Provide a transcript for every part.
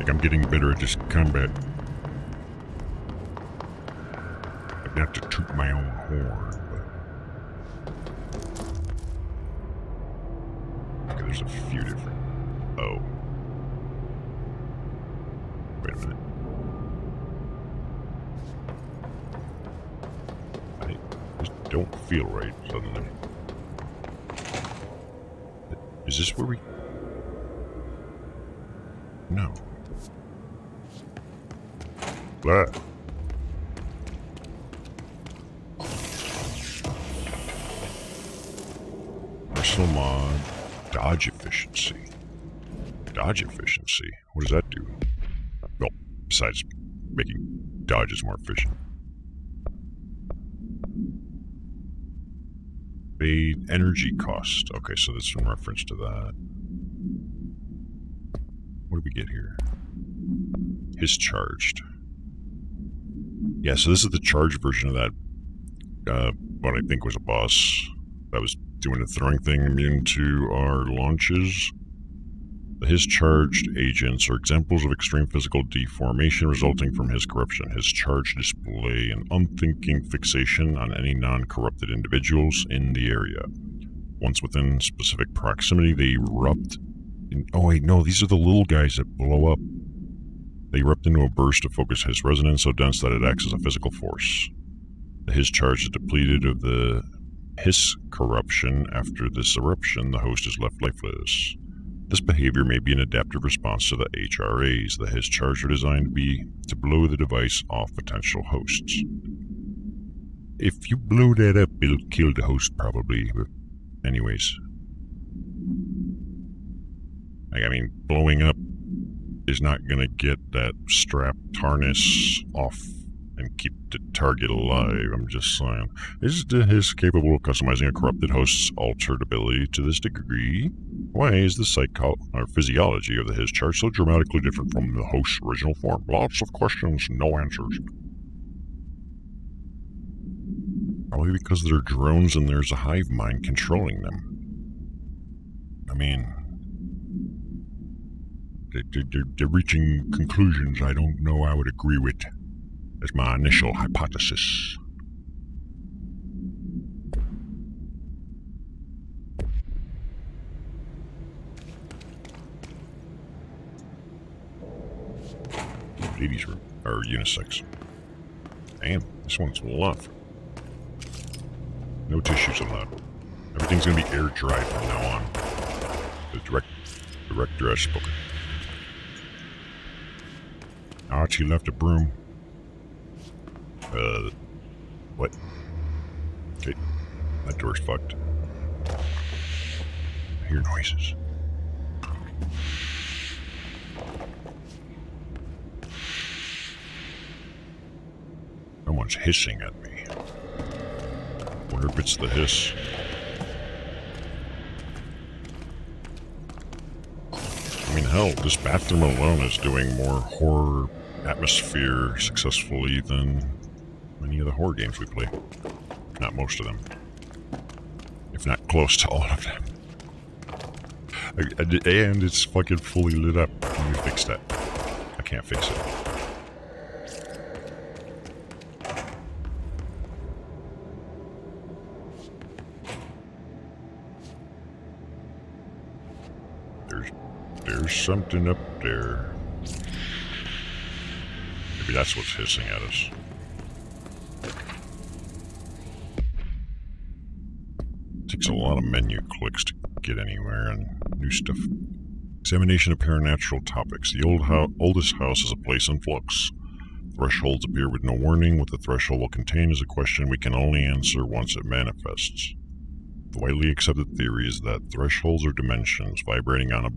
Like I'm getting better at this combat. Like not to toot my own horn, but... Okay, there's a few different... Oh. Wait a minute. I just don't feel right suddenly. Is this where we... No. Blah. Personal mod. Dodge efficiency. Dodge efficiency? What does that do? Well, besides making dodges more efficient. Evade energy cost. Okay, so that's in reference to that. What do we get here? His charged. Yeah, so this is the charged version of that, what I think was a boss that was doing the throwing thing immune to our launches. The his charged agents are examples of extreme physical deformation resulting from his corruption. His charged display an unthinking fixation on any non-corrupted individuals in the area. Once within specific proximity, they erupt in... Oh wait, no, these are the little guys that blow up. They erupt into a burst of focus his resonance so dense that it acts as a physical force. The his charge is depleted of the his corruption. After this eruption, the host is left lifeless. This behavior may be an adaptive response to the HRAs. The his charge are designed to blow the device off potential hosts. If you blow that up, it'll kill the host probably, but anyways. Like, I mean, blowing up is not gonna get that strap harness off and keep the target alive. I'm just saying. Is the his capable of customizing a corrupted host's altered ability to this degree? Why is the physiology of the his charge so dramatically different from the host's original form? Lots of questions, no answers. Probably because they're drones and there's a hive mind controlling them. I mean... They're reaching conclusions I don't know I would agree with as my initial hypothesis. Ladies are unisex. Damn, this one's love. No tissues allowed. Everything's gonna be air dried from now on. The director has spoken. Archie left a broom. What? Okay, that door's fucked. I hear noises. Someone's hissing at me. Wonder if it's the hiss. I mean, hell, this bathroom alone is doing more horror atmosphere successfully than many of the horror games we play. Not most of them. If not close to all of them. And it's fucking fully lit up. Can you fix that? I can't fix it. There's something up there. Maybe that's what's hissing at us. Takes a lot of menu clicks to get anywhere and new stuff. Examination of paranatural topics. The oldest house is a place in flux. Thresholds appear with no warning. What the threshold will contain is a question we can only answer once it manifests. The widely accepted theory is that thresholds are dimensions vibrating on a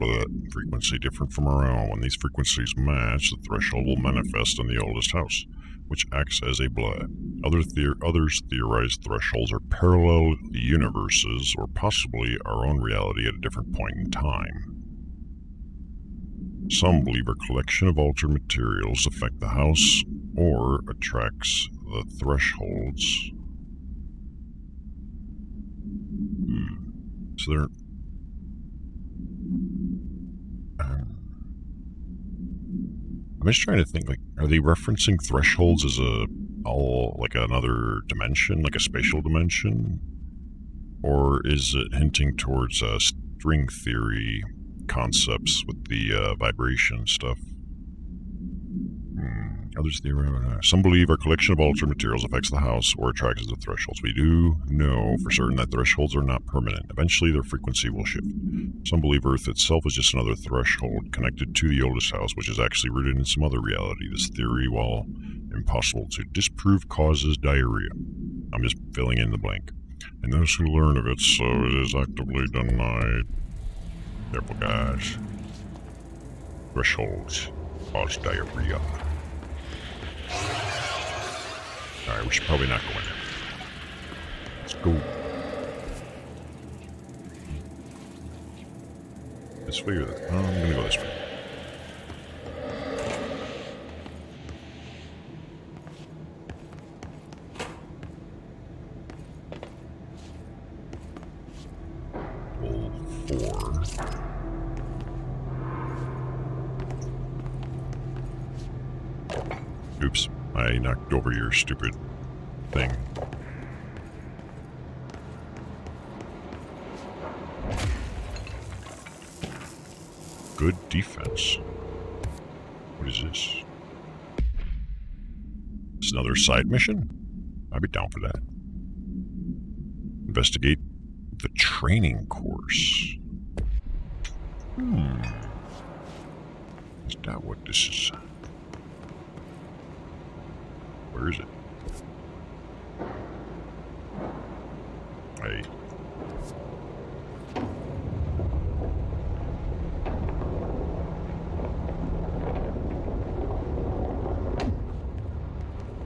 frequency different from our own. When these frequencies match, the threshold will manifest in the oldest house, which acts as a blur. Others theorize thresholds are parallel universes, or possibly our own reality at a different point in time. Some believe a collection of altered materials affect the house, or attracts the thresholds. So they're... I'm just trying to think, like, are they referencing thresholds as like another dimension, like a spatial dimension? Or is it hinting towards string theory concepts with the vibration stuff? Others some believe our collection of altered materials affects the house or attracts the thresholds. We do know for certain that thresholds are not permanent. Eventually their frequency will shift. Some believe Earth itself is just another threshold connected to the oldest house, which is actually rooted in some other reality. This theory, while impossible to disprove, causes diarrhea. I'm just filling in the blank. And those who learn of it, so it is actively denied. Careful, guys. Thresholds cause diarrhea. Alright, we should probably not go in there. Let's go. Let's figure that. Oh, I'm gonna go this way. Pull 4. Oops. I knocked over your stupid thing. Good defense. What is this? It's another side mission? I'd be down for that. Investigate the training course. Is that what this is? Where is it? Hey.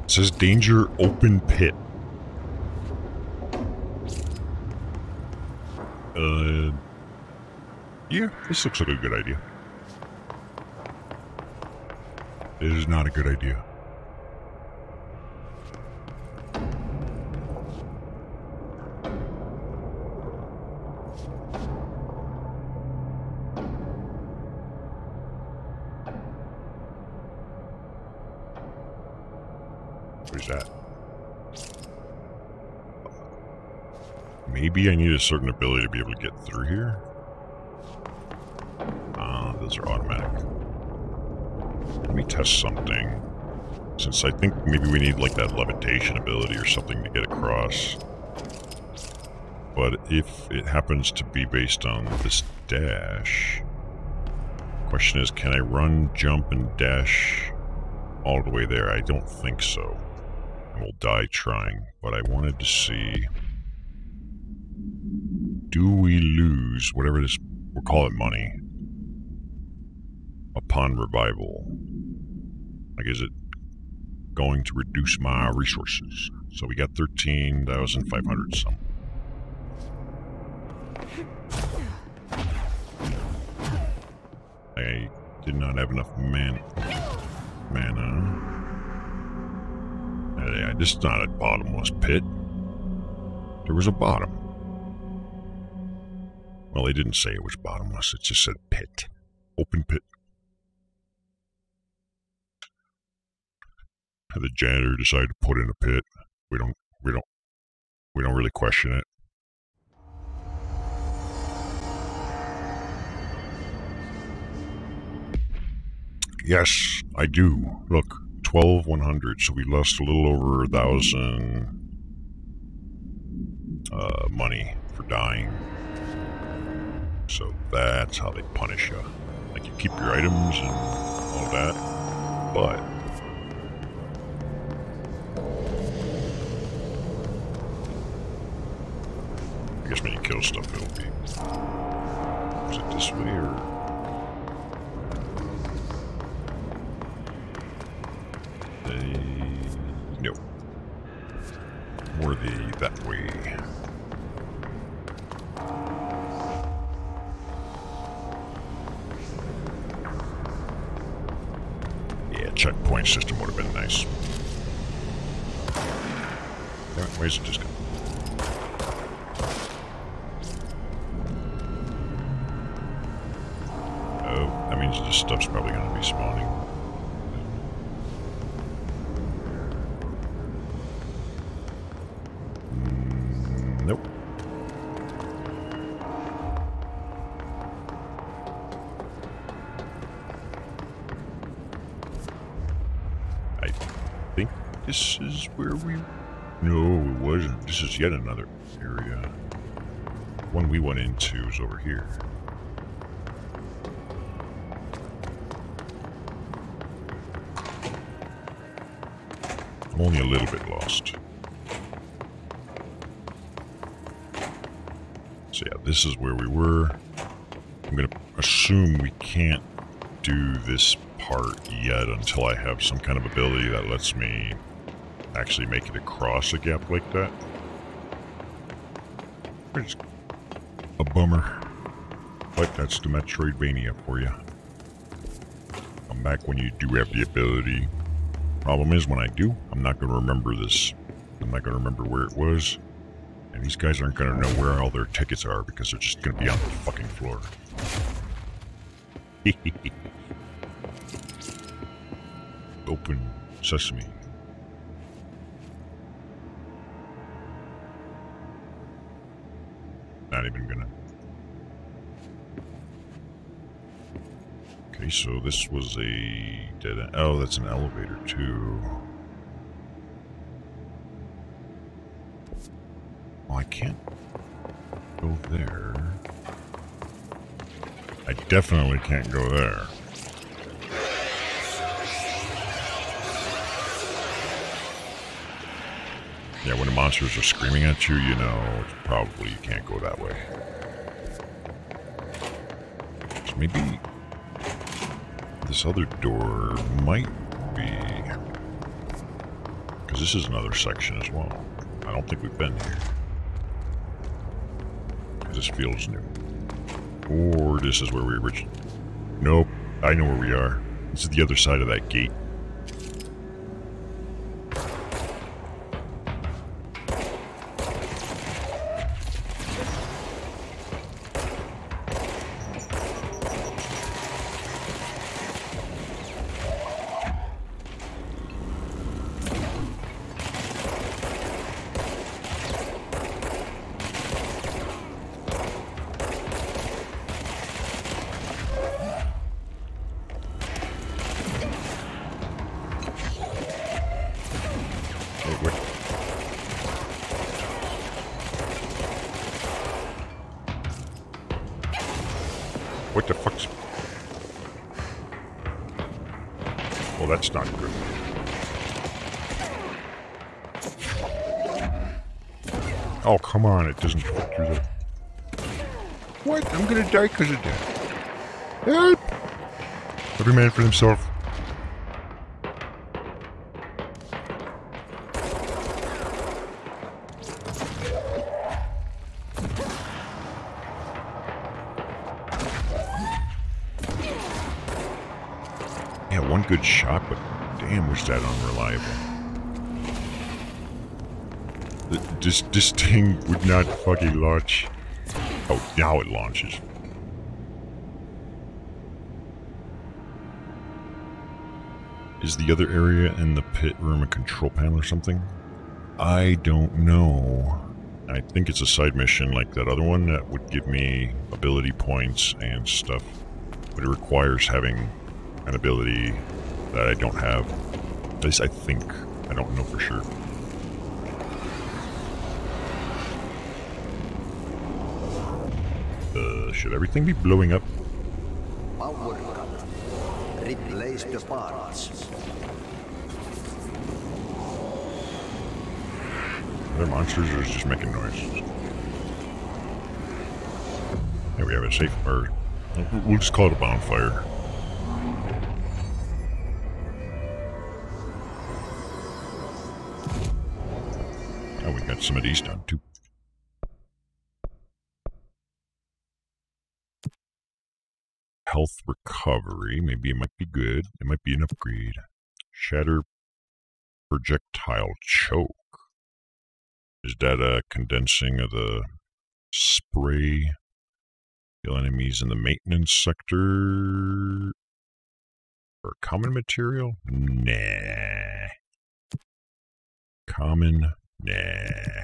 It says danger open pit. Yeah, this looks like a good idea. It is not a good idea. What is that? Maybe I need a certain ability to be able to get through here. Those are automatic. Let me test something. Since I think maybe we need like that levitation ability or something to get across. But if it happens to be based on this dash, question is, can I run, jump, and dash all the way there? I don't think so. I will die trying, but I wanted to see, do we lose whatever this, we'll call it money, upon revival? Like, is it going to reduce my resources? So we got 13,500 some. I did not have enough mana. This is not a bottomless pit. There was a bottom. Well, they didn't say it was bottomless. It just said pit. Open pit. The janitor decided to put in a pit. We don't really question it. Yes, I do. Look, 12,100. So we lost a little over 1,000 money for dying. So that's how they punish you. Like, you keep your items and all that, but I guess when you kill stuff, it'll be... Is it this way, or... No. More that way. Yeah, checkpoint system would have been nice. Damn it, where's it just going? Oh, that means this stuff's probably going to be spawning. This is where we... No, it wasn't. This is yet another area. One we went into is over here. I'm only a little bit lost. So yeah, this is where we were. I'm gonna assume we can't do this part yet until I have some kind of ability that lets me actually make it across a gap like that. It's a bummer. But that's the Metroidvania for you. Come back when you do have the ability. Problem is, when I do, I'm not going to remember this. I'm not going to remember where it was. And these guys aren't going to know where all their tickets are because they're just going to be on the fucking floor. Open sesame. Not even gonna. Okay, so this was a dead end. Oh, that's an elevator too. Well, I can't go there. I definitely can't go there. Yeah, when the monsters are screaming at you, you know, it's probably you can't go that way. So maybe this other door might be... Because this is another section as well. I don't think we've been here. This feels new. Or this is where we originally... Nope, I know where we are. This is the other side of that gate. What the fuck's... Well, that's not good. Oh, come on, it doesn't fit through the... What? I'm gonna die because of that. Help! Every man for himself. Yeah, one good shot, but damn, was that unreliable. This thing would not fucking launch. Oh, now it launches. Is the other area in the pit room a control panel or something? I don't know. I think it's a side mission like that other one that would give me ability points and stuff. But it requires having an ability that I don't have. At least I think. I don't know for sure. Should everything be blowing up? Power cut. Replace the parts. Are there monsters or is it just making noise? Here we have a safe, or we'll just call it a bonfire. Oh, we got some of these done too. Health recovery. Maybe it might be good. It might be an upgrade. Shatter projectile choke. Is that a condensing of the spray? Kill enemies in the maintenance sector. Or common material? Nah. Common? Nah.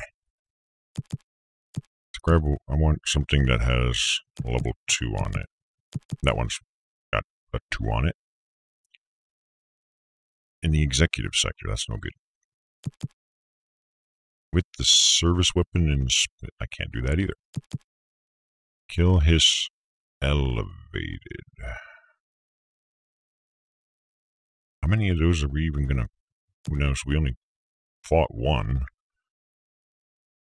Grab. I want something that has level 2 on it. That one's got a 2 on it. In the executive sector, that's no good. With the service weapon and I can't do that either. Kill Hiss elevated. How many of those are we even gonna... Who knows? We only fought one.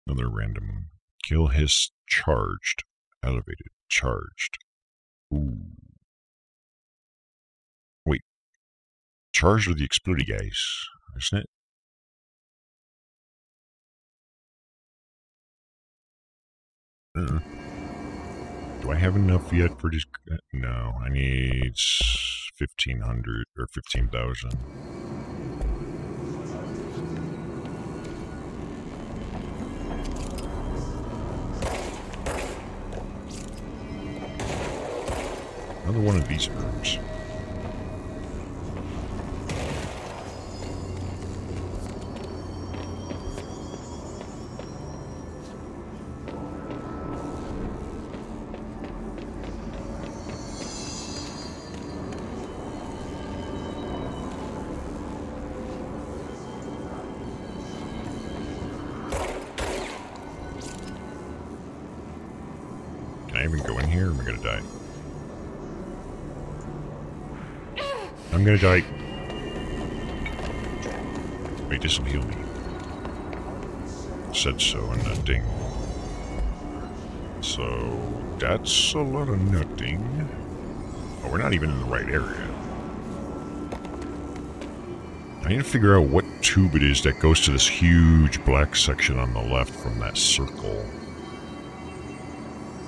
Another random. Kill Hiss charged. Elevated. Charged. Ooh. Wait. Charged are the explodey guys, isn't it? Do I have enough yet for this? No, I need 1,500 or 15,000. Another one of these rooms. Can I even go in here or am I gonna die? I'm gonna die. Wait, this'll heal me. Said so in that ding. So, that's a lot of nutting. Oh, we're not even in the right area. I need to figure out what tube it is that goes to this huge black section on the left from that circle.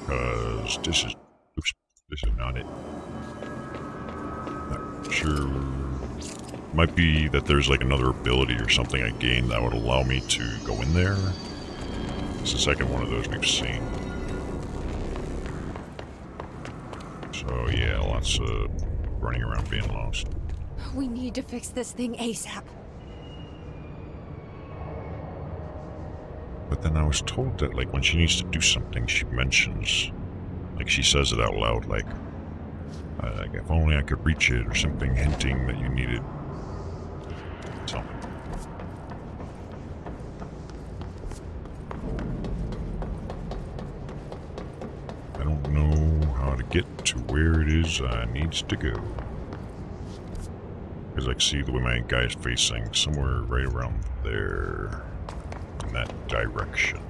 Because this is... Oops, this is not it. Not sure... Might be that there's like another ability or something I gained that would allow me to go in there. It's the second one of those we've seen. So yeah, lots of running around being lost. We need to fix this thing ASAP. But then I was told that, like, when she needs to do something, she mentions, like, she says it out loud, like if only I could reach it, or something hinting that you needed something. I don't know how to get to where it is I needs to go. Because I can see the way my guy is facing, somewhere right around there. In that direction.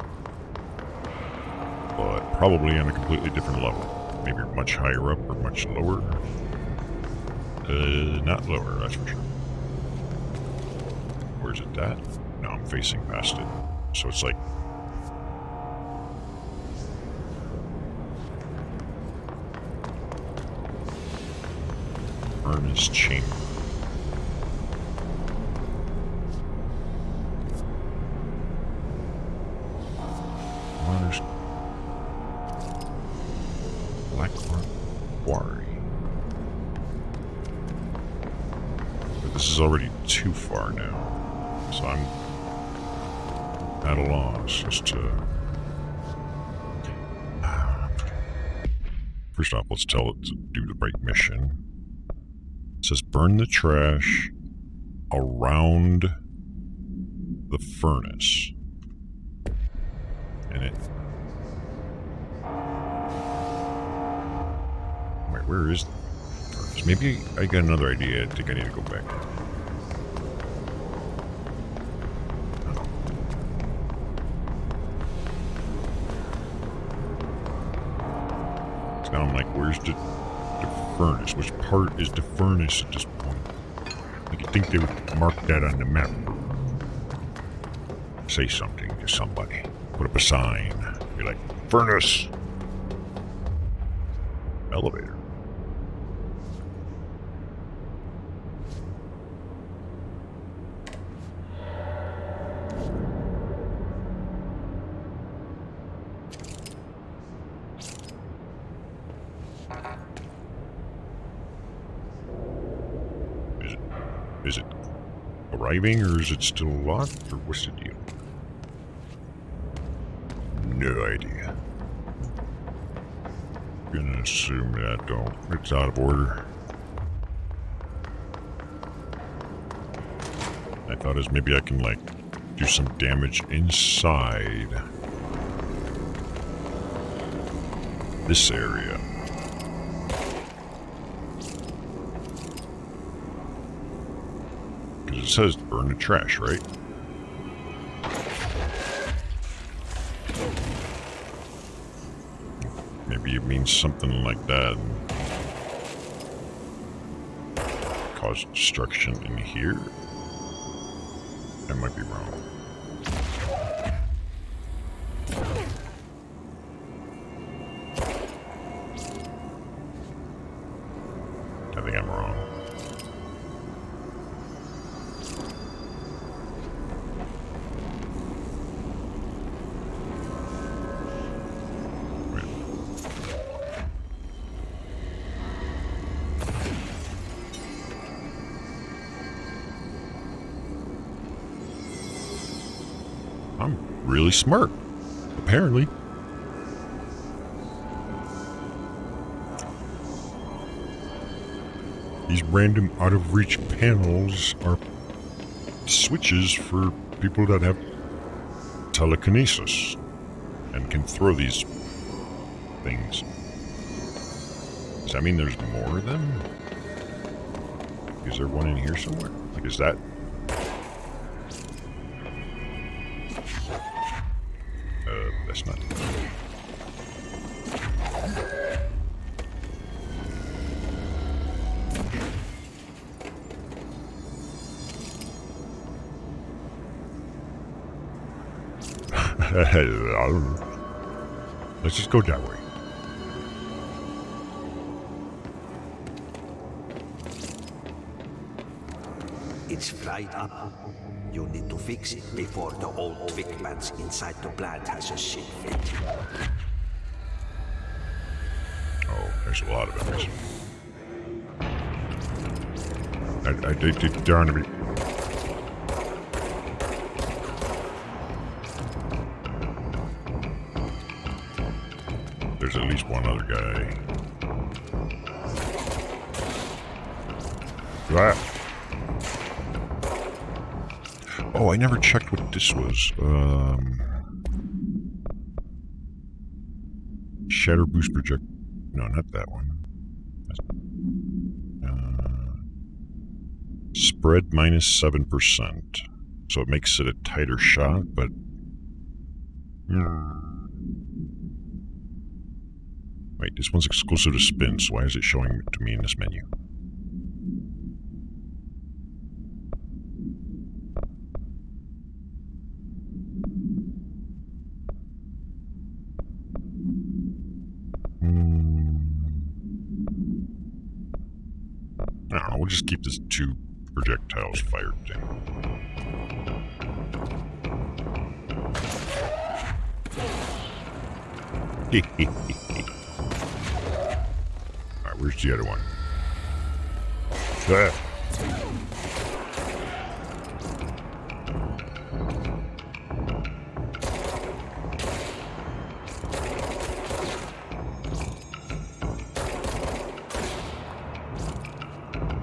But probably on a completely different level. Maybe much higher up or much lower. Not lower, that's for sure. Where's it at? No, I'm facing past it. So it's like... Furnace chamber. Blackrock Quarry. But this is already too far now. So I'm at a loss as to... First off, let's tell it to do the right mission. It says burn the trash around the furnace. And it... Wait, where is the furnace? Maybe I got another idea. I think I need to go back. So now I'm like, where's the furnace? Which part is the furnace at this point? Like, you'd think they would mark that on the map. Say something to somebody. Put up a sign. Be like, furnace! Elevator. Is it arriving, or is it still locked, or what's the deal? No idea. Gonna assume that it's out of order. I thought as maybe I can like do some damage inside this area. Because it says burn the trash, right? Maybe it means something like that. Cause destruction in here? I might be wrong. I think I'm wrong. I'm really smart, apparently. These random out-of-reach panels are switches for people that have telekinesis and can throw these things. Does that mean there's more of them? Is there one in here somewhere? Like, is that... that's not... I don't know. Let's just go that way. It's fried up. You need to fix it before the old Twigmans inside the plant has a shit fit. Oh, there's a lot of it. They're on me. There's at least one other guy. Ah. Oh, I never checked what this was. Shatter boost project. No, not that one. Spread minus 7%. So it makes it a tighter shot, but... Wait, this one's exclusive to spin, so why is it showing it to me in this menu? I don't know, we'll just keep this 2 projectiles fired down. Alright, where's the other one? Ah.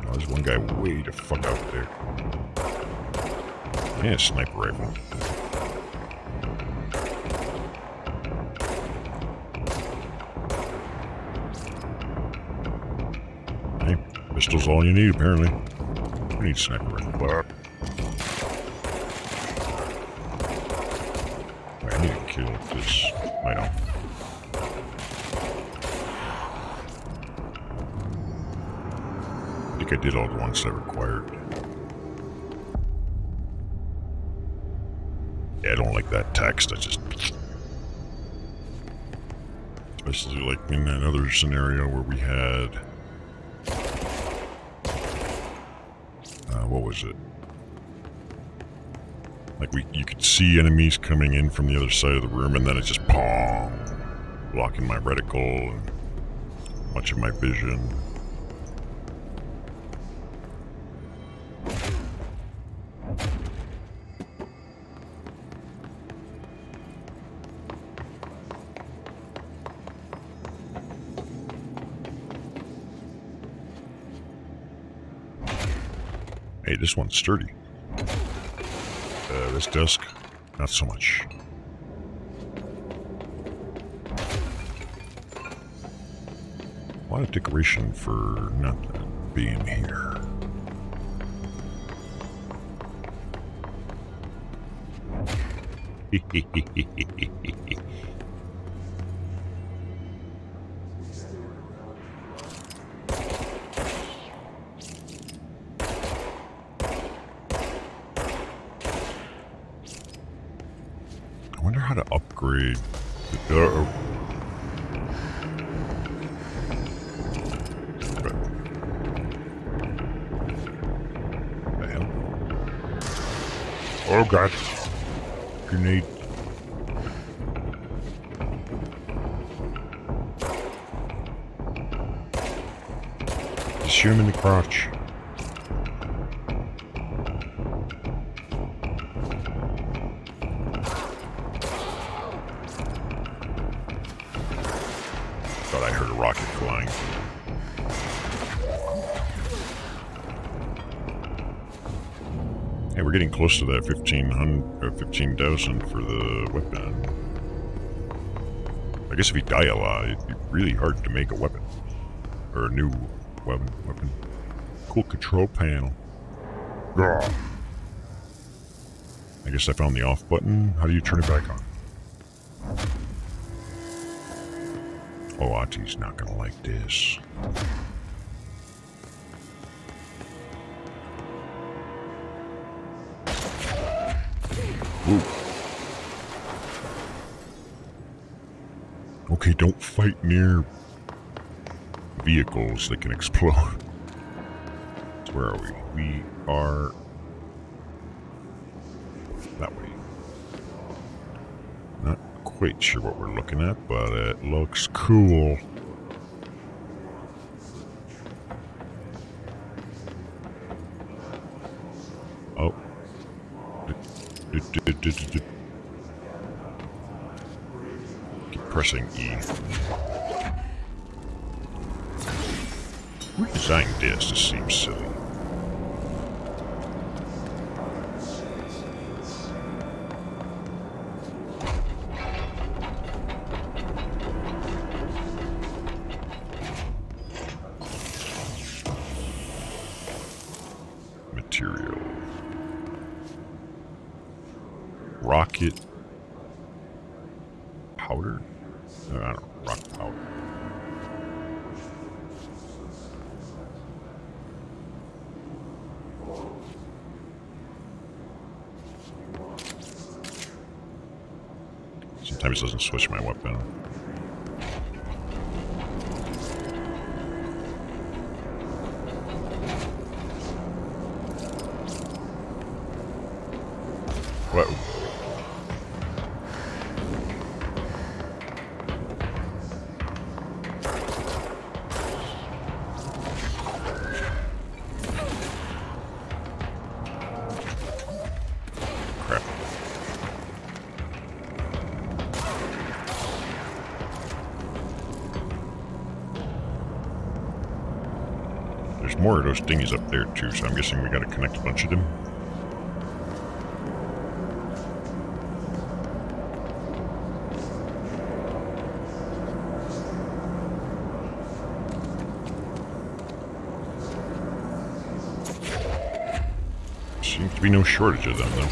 Oh, there's one guy way the fuck out there. Yeah, sniper rifle. Pistol's all you need, apparently. We need sniper rifle. Wait, I need to kill this. I don't. I think I did all the ones that required. Yeah, I don't like that text. I just... Especially like in that other scenario where we had... what was it? Like you could see enemies coming in from the other side of the room, and then it's just pong, blocking my reticle and much of my vision. Hey, this one's sturdy. this desk, not so much. A lot of decoration for nothing being here. I wonder how to upgrade the door. The hell? Oh god. Grenade. Just shoot him in the crotch. Thought I heard a rocket flying. Hey, we're getting close to that 15,000 for the weapon. I guess if you die a lot, it'd be really hard to make a weapon. Or a new weapon. Cool control panel. Ugh. I guess I found the off button. How do you turn it back on? Oh, Ahti's not gonna like this. Ooh. Okay, don't fight near vehicles that can explode. So where are we? We are that way. Not quite sure what we're looking at, but it looks cool. Oh. Keep pressing E. Who designed this? This seems silly. Material. Rocket powder? I don't know. Rock powder. Sometimes it doesn't switch my weapon. What? Crap. There's more of those thingies up there too, so I'm guessing we gotta connect a bunch of them. Seems to be no shortage of them, though.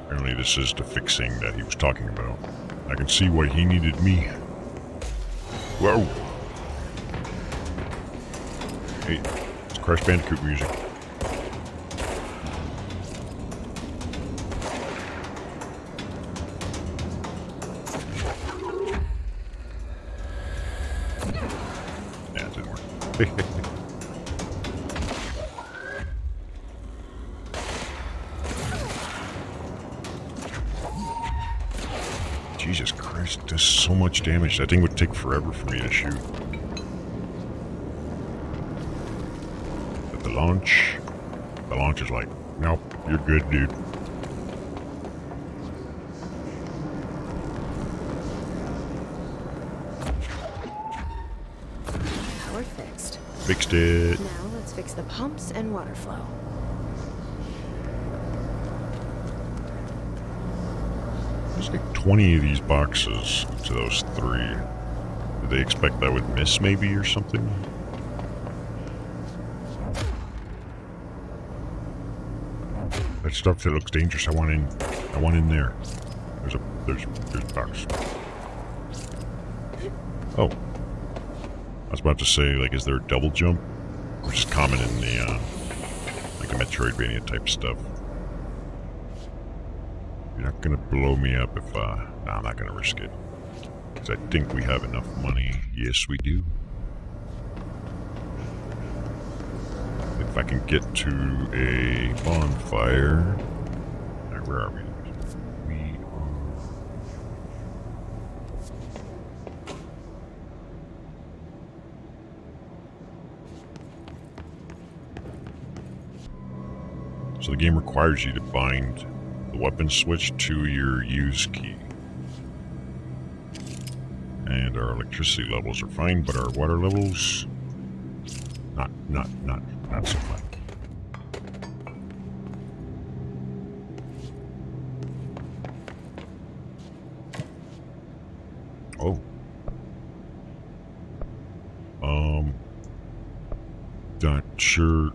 Apparently this is the fixing that he was talking about. I can see why he needed me. Whoa! Hey, it's Crash Bandicoot music. Yeah, it didn't work. Jesus Christ, it does so much damage. That thing would take forever for me to shoot. But the launch is like, nope, you're good, dude. Power fixed. Fixed it. Now let's fix the pumps and water flow. There's like 20 of these boxes to those 3. Did they expect I would miss maybe or something? That stuff that looks dangerous, I want in there. There's a box. Oh. I was about to say, like, is there a double jump? Which is common in the, like a Metroidvania type stuff. You're not gonna blow me up if, no, I'm not gonna risk it. Because I think we have enough money. Yes, we do. If I can get to a bonfire... Alright, where are we? We are... So the game requires you to bind the weapon switch to your use key. And our electricity levels are fine, but our water levels not so fine. Oh. Not sure.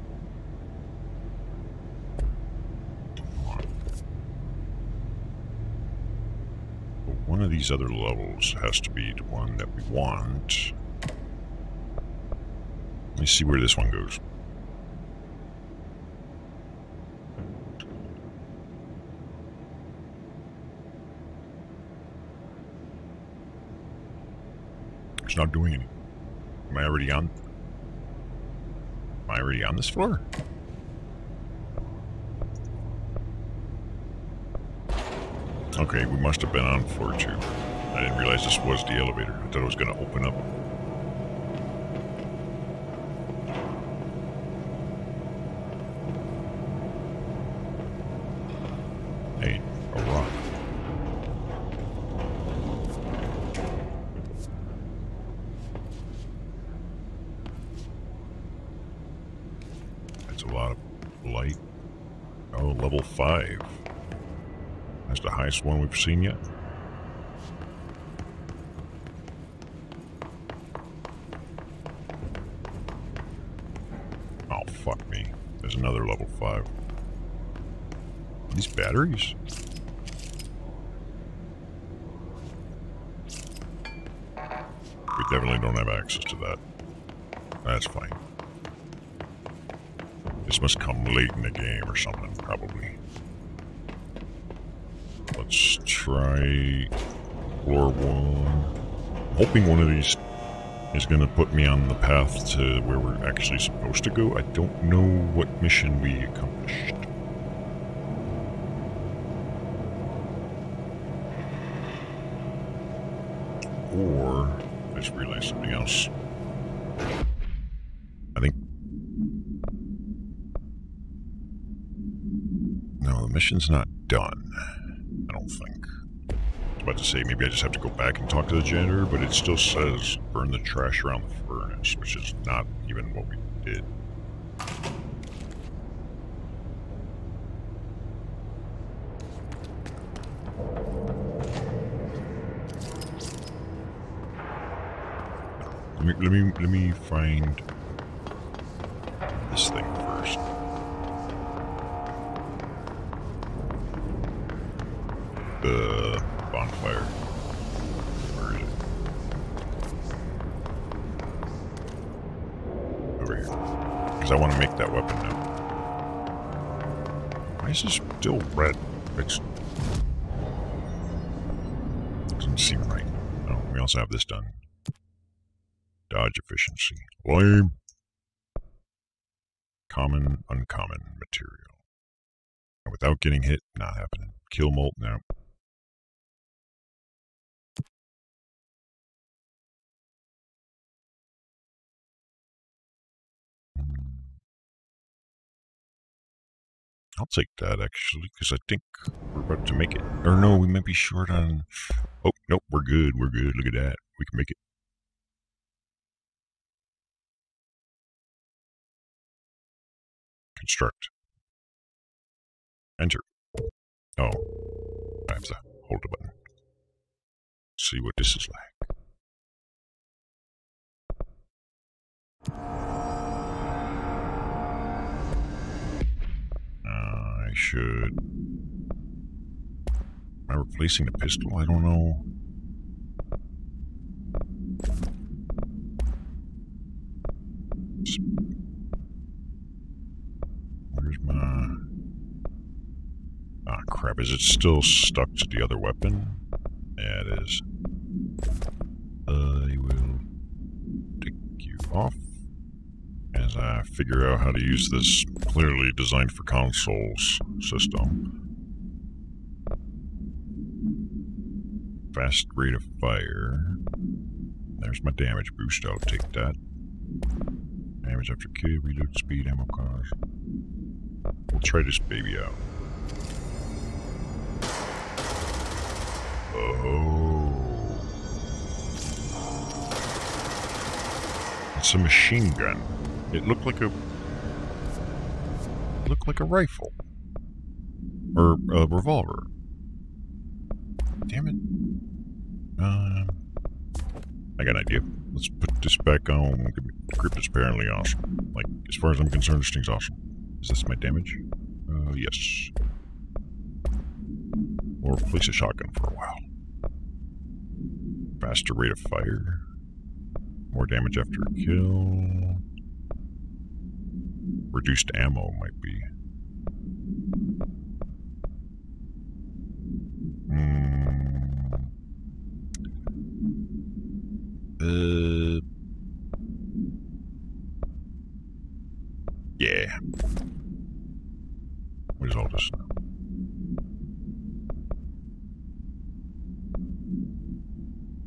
One of these other levels has to be the one that we want. Let me see where this one goes. It's not doing anything. Am I already on this floor? Okay, we must have been on floor 2. I didn't realize this was the elevator. I thought it was going to open up. Hey, a rock. That's a lot of light. Oh, level 5. That's the highest one we've seen yet. Oh, fuck me. There's another level 5. These batteries? We definitely don't have access to that. That's fine. This must come late in the game or something, probably. Let's try floor 1. I'm hoping one of these is going to put me on the path to where we're actually supposed to go. I don't know what mission we accomplished. Or, I just realized something else. I think... No, the mission's not done. I don't think. I was about to say, maybe I just have to go back and talk to the janitor, but it still says burn the trash around the furnace, which is not even what we did. Let me find this thing first. The bonfire. Where is it? Over here. Because I want to make that weapon now. Why is this still red? It doesn't seem right. Oh, we also have this done. Dodge efficiency. Lame. Common, uncommon material. And without getting hit, not happening. Kill molt, no. I'll take that, actually, because I think we're about to make it. Or no, we might be short on... Oh, nope, we're good, we're good. Look at that. We can make it. Construct. Enter. Oh. I have to hold the button. See what this is like. I should... Am I replacing the pistol? I don't know. Where's my... Ah, crap. Is it still stuck to the other weapon? Yeah, it is. I will take you off as I figure out how to use this clearly designed for consoles system. Fast rate of fire. There's my damage boost. I'll take that. Damage after kill, reload speed, ammo cost. We'll try this baby out. Oh. It's a machine gun. It looked like a rifle. Or a revolver. Damn it. I got an idea. Let's put this back on. The grip is apparently awesome. Like, as far as I'm concerned, this thing's awesome. Is this my damage? Yes. Or replace a shotgun for a while. Faster rate of fire. More damage after a kill. Reduced ammo might be. Yeah. What is all this now?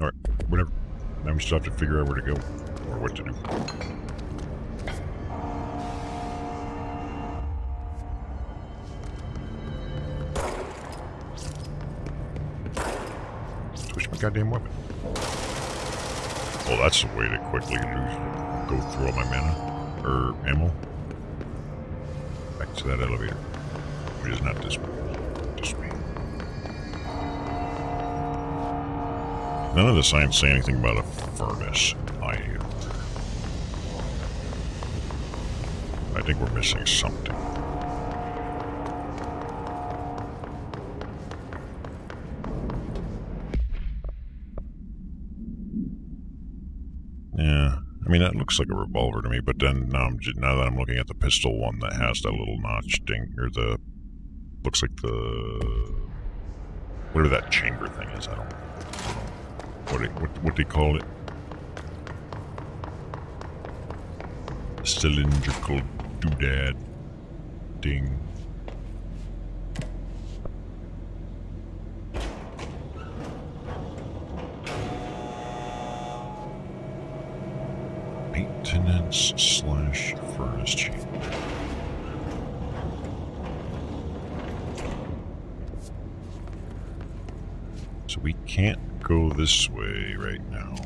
Alright, whatever. Now we still have to figure out where to go. Or what to do. Switch my goddamn weapon. Oh, that's the way to quickly go through all my mana. Or ammo. Back to that elevator. Which is not this way. This way. None of the signs say anything about a furnace either. I think we're missing something. Yeah, I mean that looks like a revolver to me, but then now that I'm looking at the pistol one that has that little notch thing, or the looks like the whatever that chamber thing is. I don't know. What they call it? Cylindrical doodad ding. Maintenance/furnace chamber. So we can't go this way right now.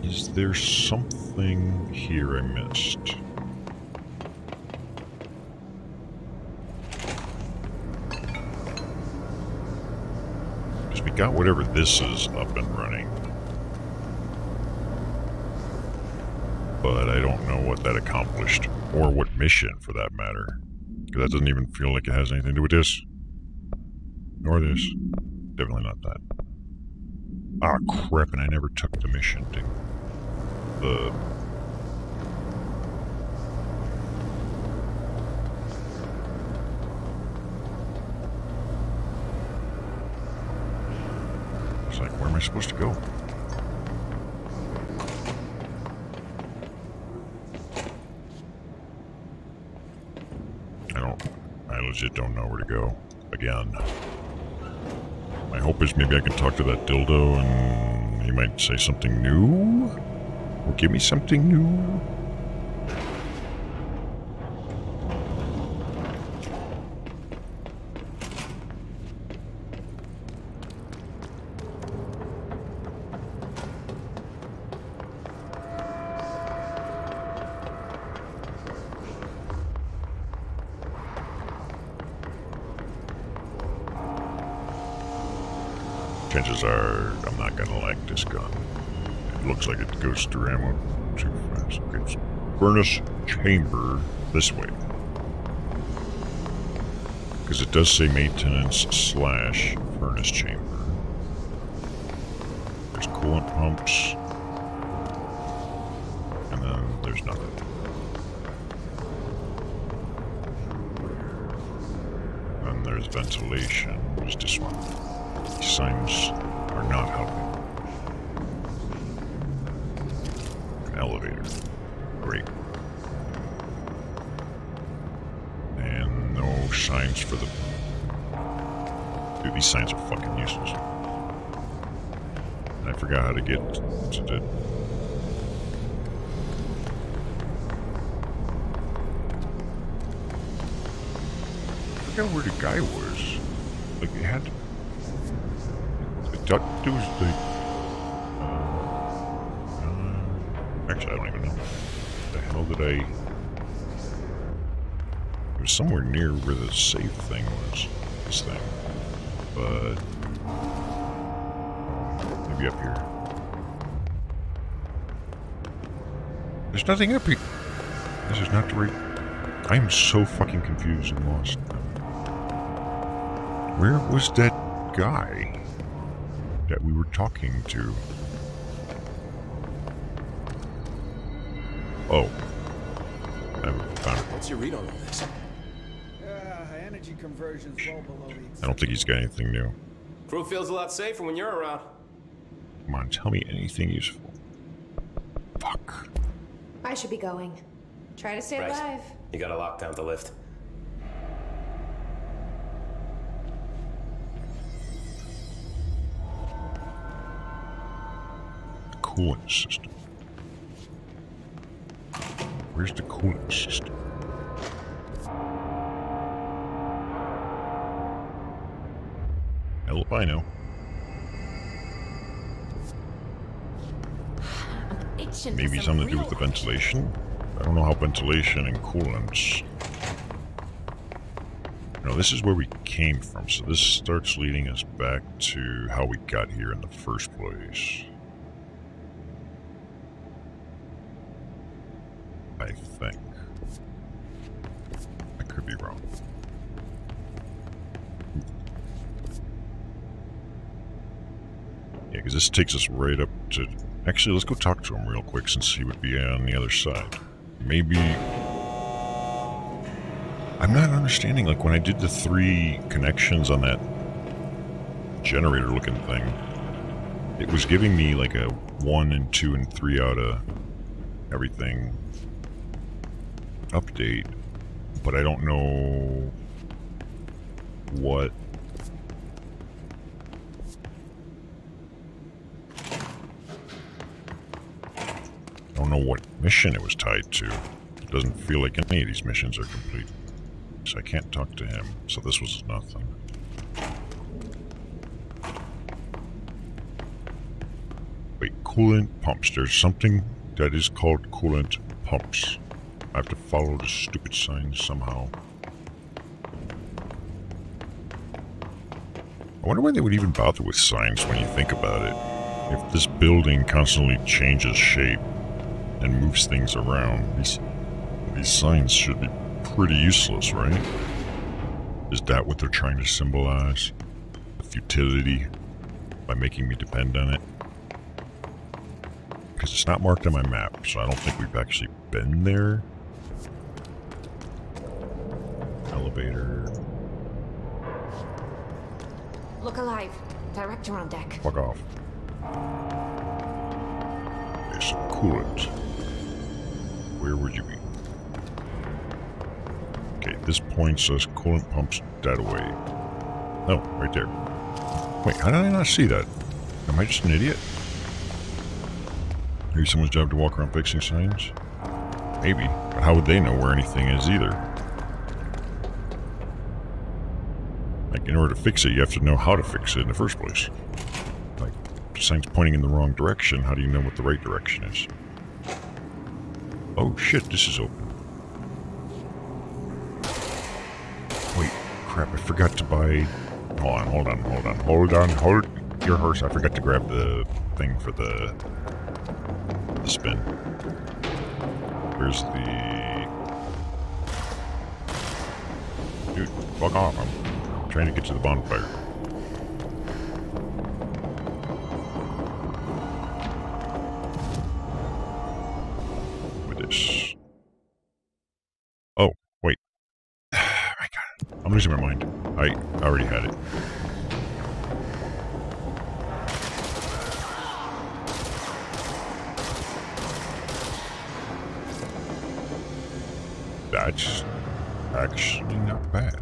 Is there something here I missed? Because we got whatever this is up and running. But I don't know what that accomplished. Or what mission, for that matter. Because that doesn't even feel like it has anything to do with this. Nor this. Definitely not that. Ah, crap, and I never took the mission thing. It's like, where am I supposed to go? I legit don't know where to go. Again. My hope is maybe I can talk to that dildo and he might say something new? Or give me something new? chances are I'm not gonna like this gun. It looks like it goes through ammo too fast. Okay, so furnace chamber this way. Because it does say maintenance / furnace chamber. There's coolant pumps. And then there's nothing. And there's ventilation. There's this one. These signs are not helping. An elevator. Great. And no signs for the... Dude, these signs are fucking useless. I forgot how to get to the... I forgot where the guy was. Like, they had... The duck was the... actually, I don't even know. What the hell did I... It was somewhere near where the safe thing was. This thing. But... maybe up here. There's nothing up here. This is not the right... I'm so fucking confused and lost. Where was that guy that we were talking to? Oh. I found it. What's your read on all this? Energy conversion's well below the... I don't think he's got anything new. Crew feels a lot safer when you're around. Come on, tell me anything useful. Fuck. I should be going. Try to stay Right. alive. You gotta lock down the lift. Coolant system. Where's the coolant system? Hell if I know. Maybe something to do with the ventilation? I don't know how ventilation and coolants... No, this is where we came from, so this starts leading us back to how we got here in the first place. I think. I could be wrong. Yeah, because this takes us right up to... Actually, let's go talk to him real quick since he would be on the other side. Maybe... I'm not understanding, like, when I did the 3 connections on that generator-looking thing, it was giving me, like, a 1 and 2 and 3 out of everything update, but I don't know what... I don't know what mission it was tied to. It doesn't feel like any of these missions are complete. So I can't talk to him, so this was nothing. Wait, coolant pumps. There's something that is called coolant pumps. I have to follow the stupid signs somehow. I wonder why they would even bother with signs when you think about it. If this building constantly changes shape and moves things around, these signs should be pretty useless, right? Is that what they're trying to symbolize? The futility by making me depend on it? Because it's not marked on my map, so I don't think we've actually been there. Elevator. Look alive. Director on deck. Fuck off. There's some coolant. Where would you be? Okay, this point says coolant pumps that way. Oh, right there. Wait, how did I not see that? Am I just an idiot? Maybe someone's job to walk around fixing signs? Maybe, but how would they know where anything is either? Like, in order to fix it, you have to know how to fix it in the first place. Like, the sign's pointing in the wrong direction, how do you know what the right direction is? Oh shit, this is open. Wait, crap, I forgot to buy... Hold on. your horse. I forgot to grab the thing for the spin. Where's the... Dude, fuck off. I'm trying to get to the bonfire. With this. Oh, wait. My God. I'm losing my mind. I already had it. That's actually not bad.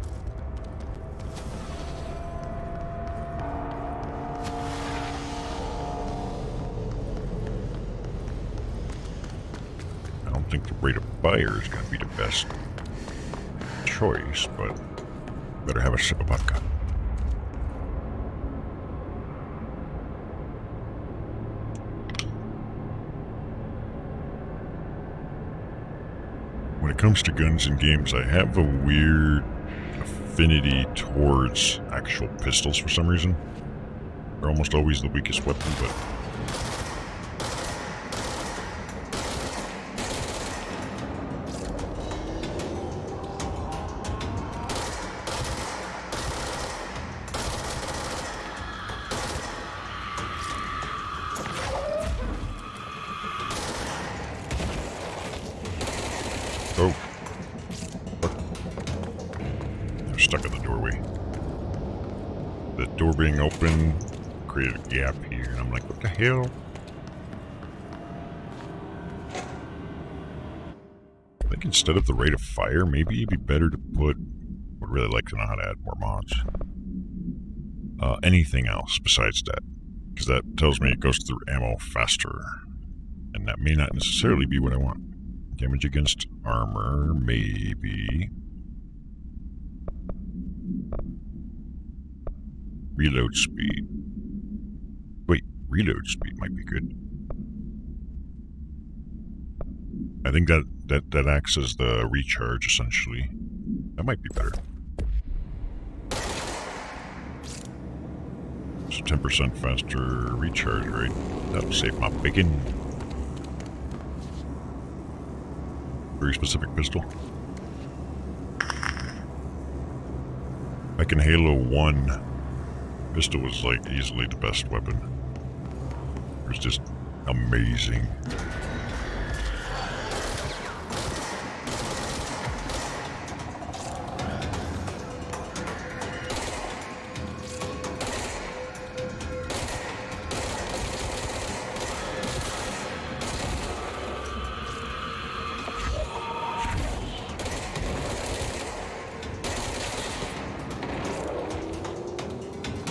I don't think the rate of fire is going to be the best choice, but better have a sip of vodka. When it comes to guns in games, I have a weird affinity towards actual pistols for some reason. They're almost always the weakest weapon, but... Oh. I'm stuck in the doorway. The door being open created a gap here, and I'm like, what the hell? I think instead of the rate of fire, maybe it'd be better to put... would really like to know how to add more mods. Anything else besides that. Because that tells me it goes through ammo faster. And that may not necessarily be what I want. Damage against armor, maybe. Reload speed. Wait, reload speed might be good. I think that acts as the recharge, essentially. That might be better. So 10% faster recharge rate. That'll save my bacon. Very specific pistol. Like in Halo 1, pistol was like easily the best weapon. It was just amazing.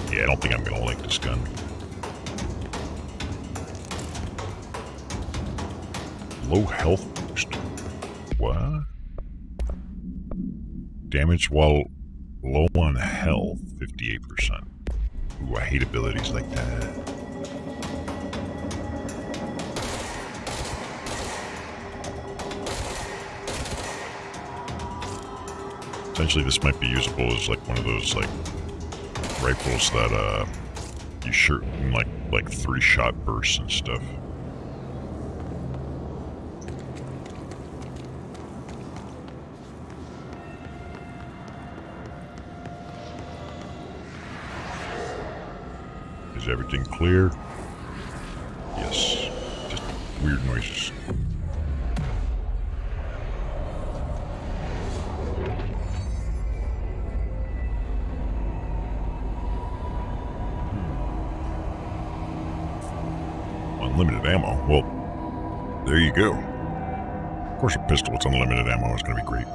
Yeah, I don't think I'm gonna like this gun. Low health boost. What? Damage while low on health, 58%. Ooh, I hate abilities like that. Essentially, this might be usable as like one of those like rifles that you shoot in like 3-shot bursts and stuff. Is everything clear? Yes. Just weird noises. Unlimited ammo. Well, there you go. Of course, a pistol with unlimited ammo is going to be great.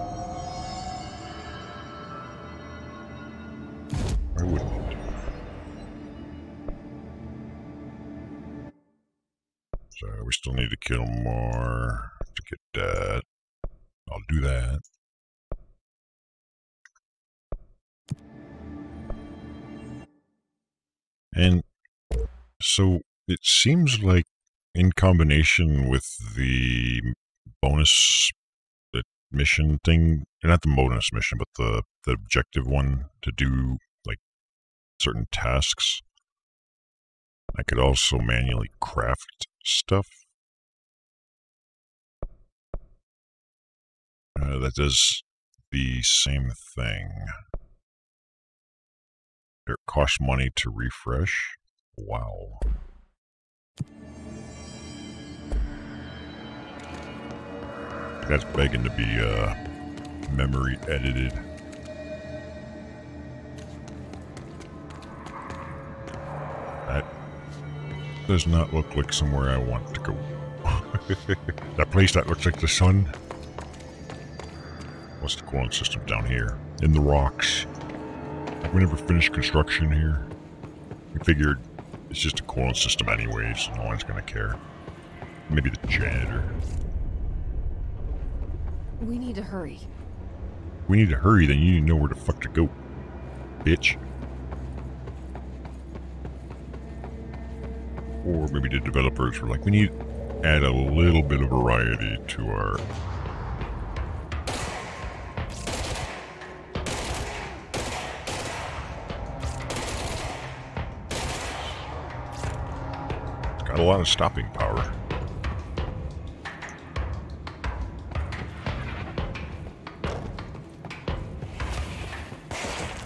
Why wouldn't it? So we still need to kill more to get that. I'll do that. And so it seems like in combination with the bonus mission thing, not the bonus mission, but the objective one to do like certain tasks, I could also manually craft stuff. That does the same thing. It costs money to refresh. Wow. That's begging to be memory edited. That does not look like somewhere I want to go. That place that looks like the sun. What's the cooling system down here? In the rocks. We never finished construction here. We figured it's just a cooling system anyways, no one's gonna care. Maybe the janitor. We need to hurry. We need to hurry, then you need to know where the fuck to go, bitch. Or maybe the developers were like, we need to add a little bit of variety to our... It's got a lot of stopping power.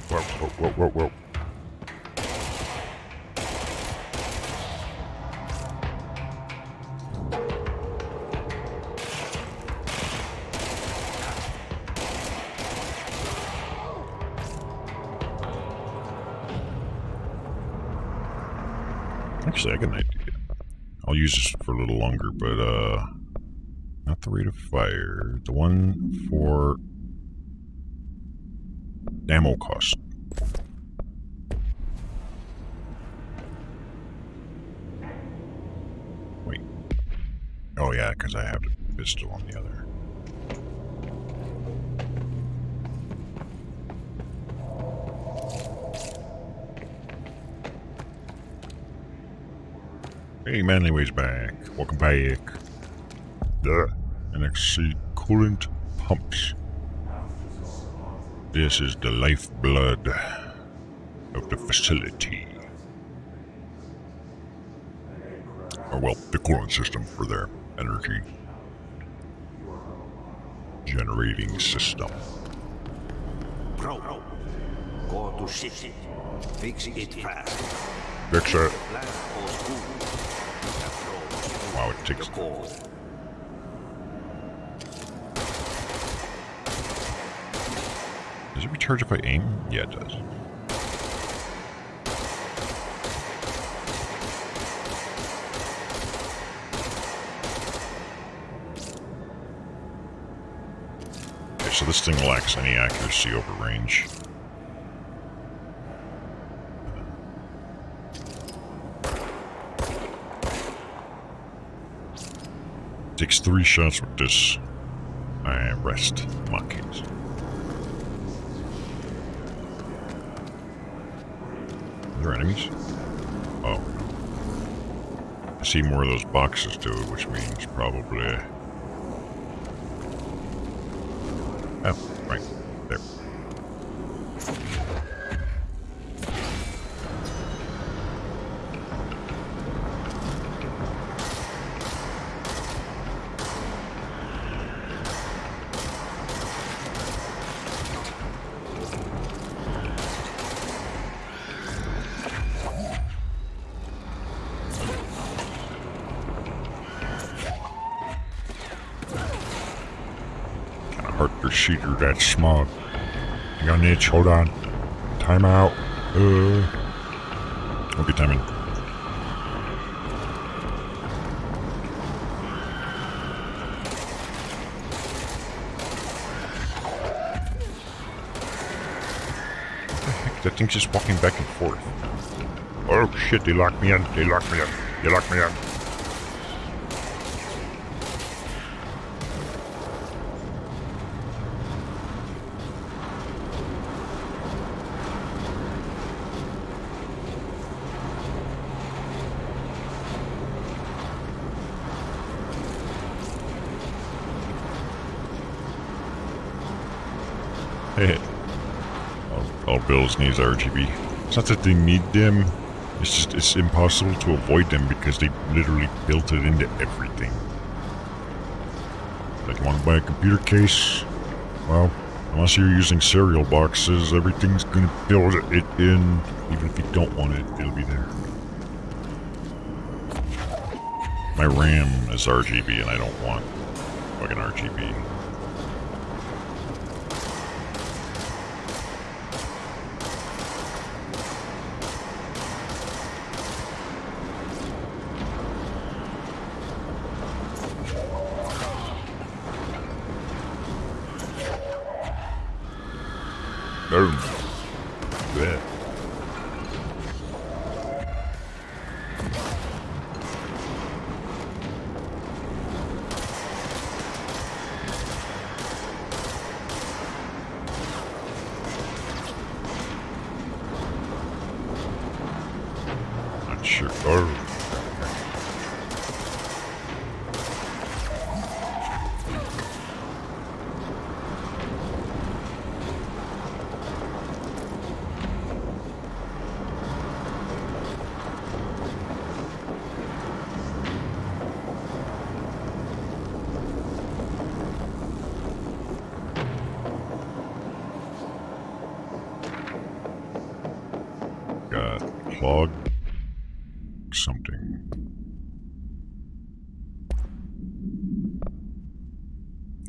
Whoa, whoa, whoa, whoa, whoa. Actually, I got an idea. I'll use this for a little longer, but, not the rate of fire. The one for ammo cost. Wait. Oh, yeah, because I have the pistol on the other. Hey, Manlyways back. Welcome back. The NXC coolant pumps. This is the lifeblood of the facility. Or, well, the coolant system for their energy generating system. Bro, go to city. Fix it fast. Fix it. Plant goes good. Wow, it takes... Does it recharge if I aim? Yeah, it does. Okay, so this thing lacks any accuracy over range. Takes 3 shots with this. I rest my case. Are there enemies? Oh. I see more of those boxes to it, which means probably... Oh, right. There. Shooter, that smog. I got an itch, hold on. Time out. Okay, timing. What the heck? That thing's just walking back and forth. Oh shit, they locked me in. They locked me in. They locked me in. All bills needs RGB. It's not that they need them, It's impossible to avoid them because they literally built it into everything. Like, you want to buy a computer case? Well, unless you're using cereal boxes, everything's gonna build it in. Even if you don't want it, it'll be there. My RAM is RGB and I don't want fucking RGB. Yeah. Not sure. Oh. Clog something.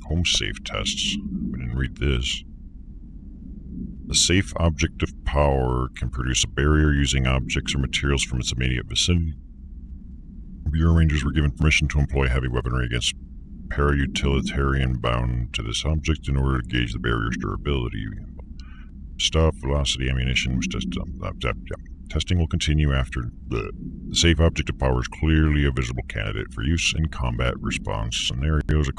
Home safe tests. We didn't read this. The safe object of power can produce a barrier using objects or materials from its immediate vicinity. Bureau Rangers were given permission to employ heavy weaponry against para-utilitarian bound to this object in order to gauge the barrier's durability. Stuff, velocity, ammunition was just testing will continue after the safe object of power is clearly a visible candidate for use in combat response scenarios,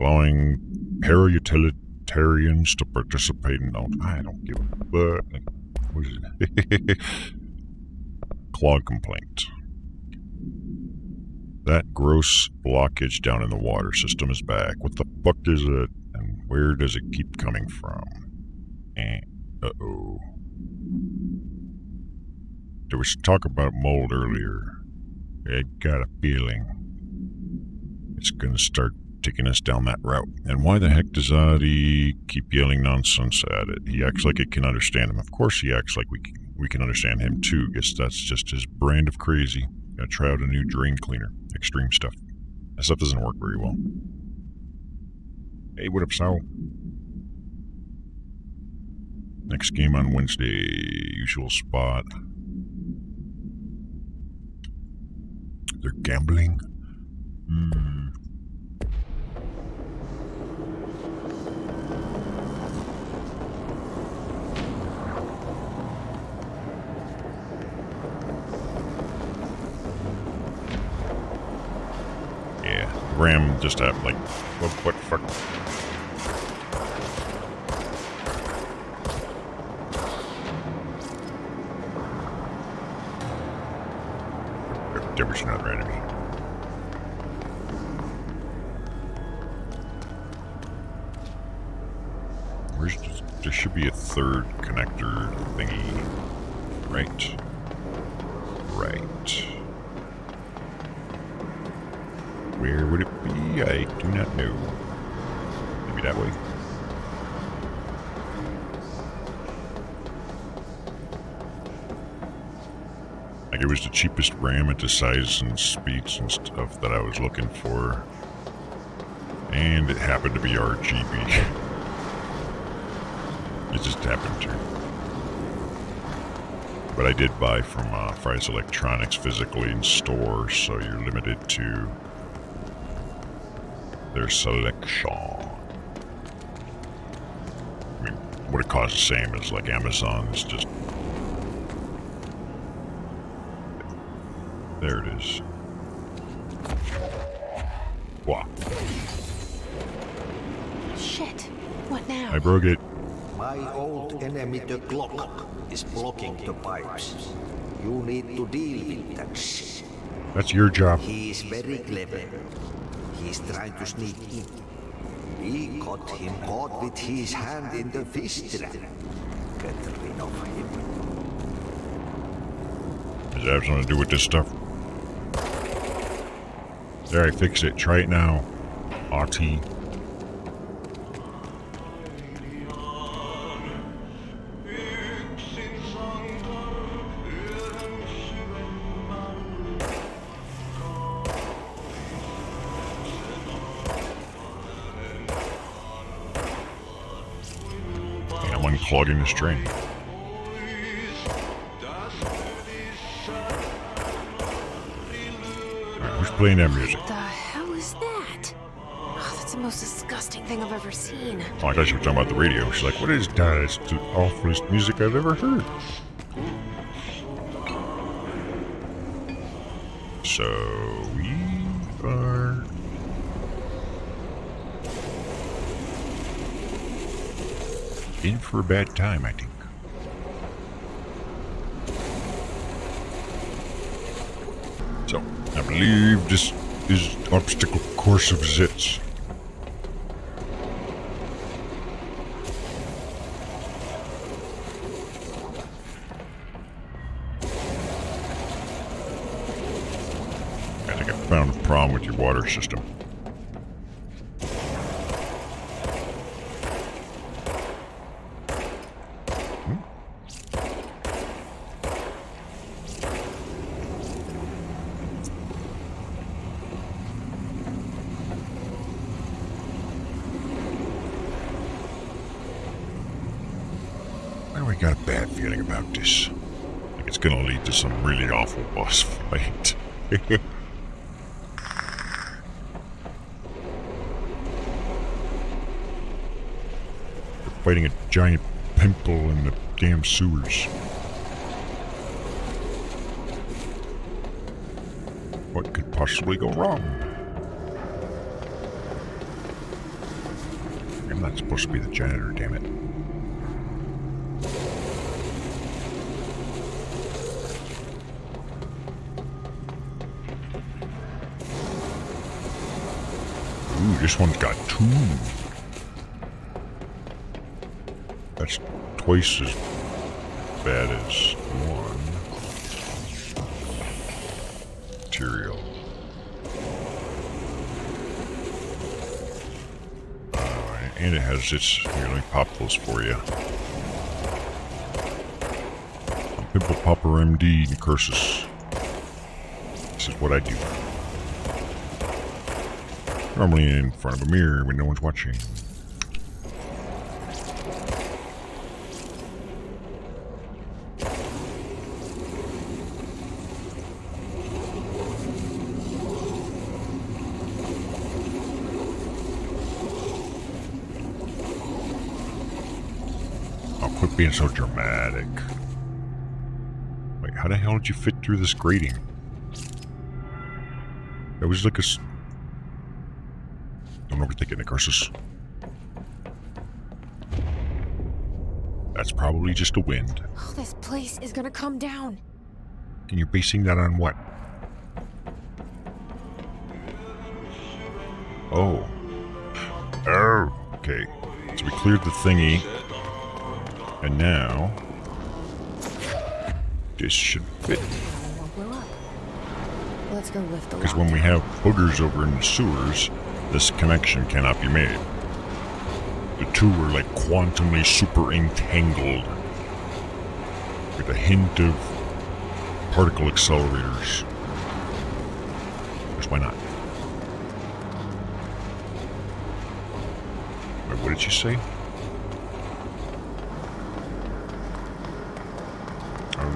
allowing para-utilitarians to participate in... Oh, I don't give a fuck. What is it? Clog complaint. That gross blockage down in the water system is back. What the fuck is it? And where does it keep coming from? Uh-oh. There was talk about mold earlier. I got a feeling it's gonna start taking us down that route. And why the heck does Adi keep yelling nonsense at it? He acts like it can understand him. Of course he acts like we can understand him too. Guess that's just his brand of crazy. Gotta try out a new drain cleaner. Extreme stuff. That stuff doesn't work very well. Hey, what up, Sal? Next game on Wednesday. Usual spot. They're gambling? Yeah, Ram just had like, what fuck? There's another enemy. There should be a third connector thingy. Right. Right. Where would it be? I do not know. Maybe that way. Like, it was the cheapest RAM at the size and speeds and stuff that I was looking for. And it happened to be RGB. It just happened to. But I did buy from Fry's Electronics physically in stores, so you're limited to their selection. I mean, what it costs the same as like Amazon. It's just... There it is. Wow. Shit. What now? I broke it. My old enemy, the clock, is blocking the pipes. You need to deal with that shit. That's your job. He is very clever. He's trying to sneak in. We got him caught with his hand in the fish trap. Get rid of him. Does it have something to do with this stuff? There, I fixed it. Try it now. RT. I'm unclogging this drain. Alright, who's playing that music? What the hell is that? Oh, that's the most disgusting thing I've ever seen. Oh, I thought she was talking about the radio. She's like, what is that? It's the awfulest music I've ever heard. So, we are... in for a bad time, I think. So, I believe this is obstacle course of zits. I think I found a problem with your water system. I got a bad feeling about this. Like it's gonna lead to some really awful boss fight. We're fighting a giant pimple in the damn sewers. What could possibly go wrong? I'm not supposed to be the janitor, damn it. Ooh, this one's got 2. That's twice as bad as 1. Material. And it has its... Here, let me pop those for you. I'm Pimple Popper MD and Curses. This is what I do. Normally in front of a mirror when no one's watching. Oh, quit being so dramatic. Wait, how the hell did you fit through this grating? That was like a... Don't overthink it, Curses. That's probably just a wind. Oh, this place is gonna come down. And you're basing that on what? Oh. Oh. Okay. So we cleared the thingy. And now... this should fit. Let's go lift the Because when we have boogers over in the sewers, this connection cannot be made. The two are like quantumly super entangled with a hint of particle accelerators. Because why not? Wait, what did you say? Oh.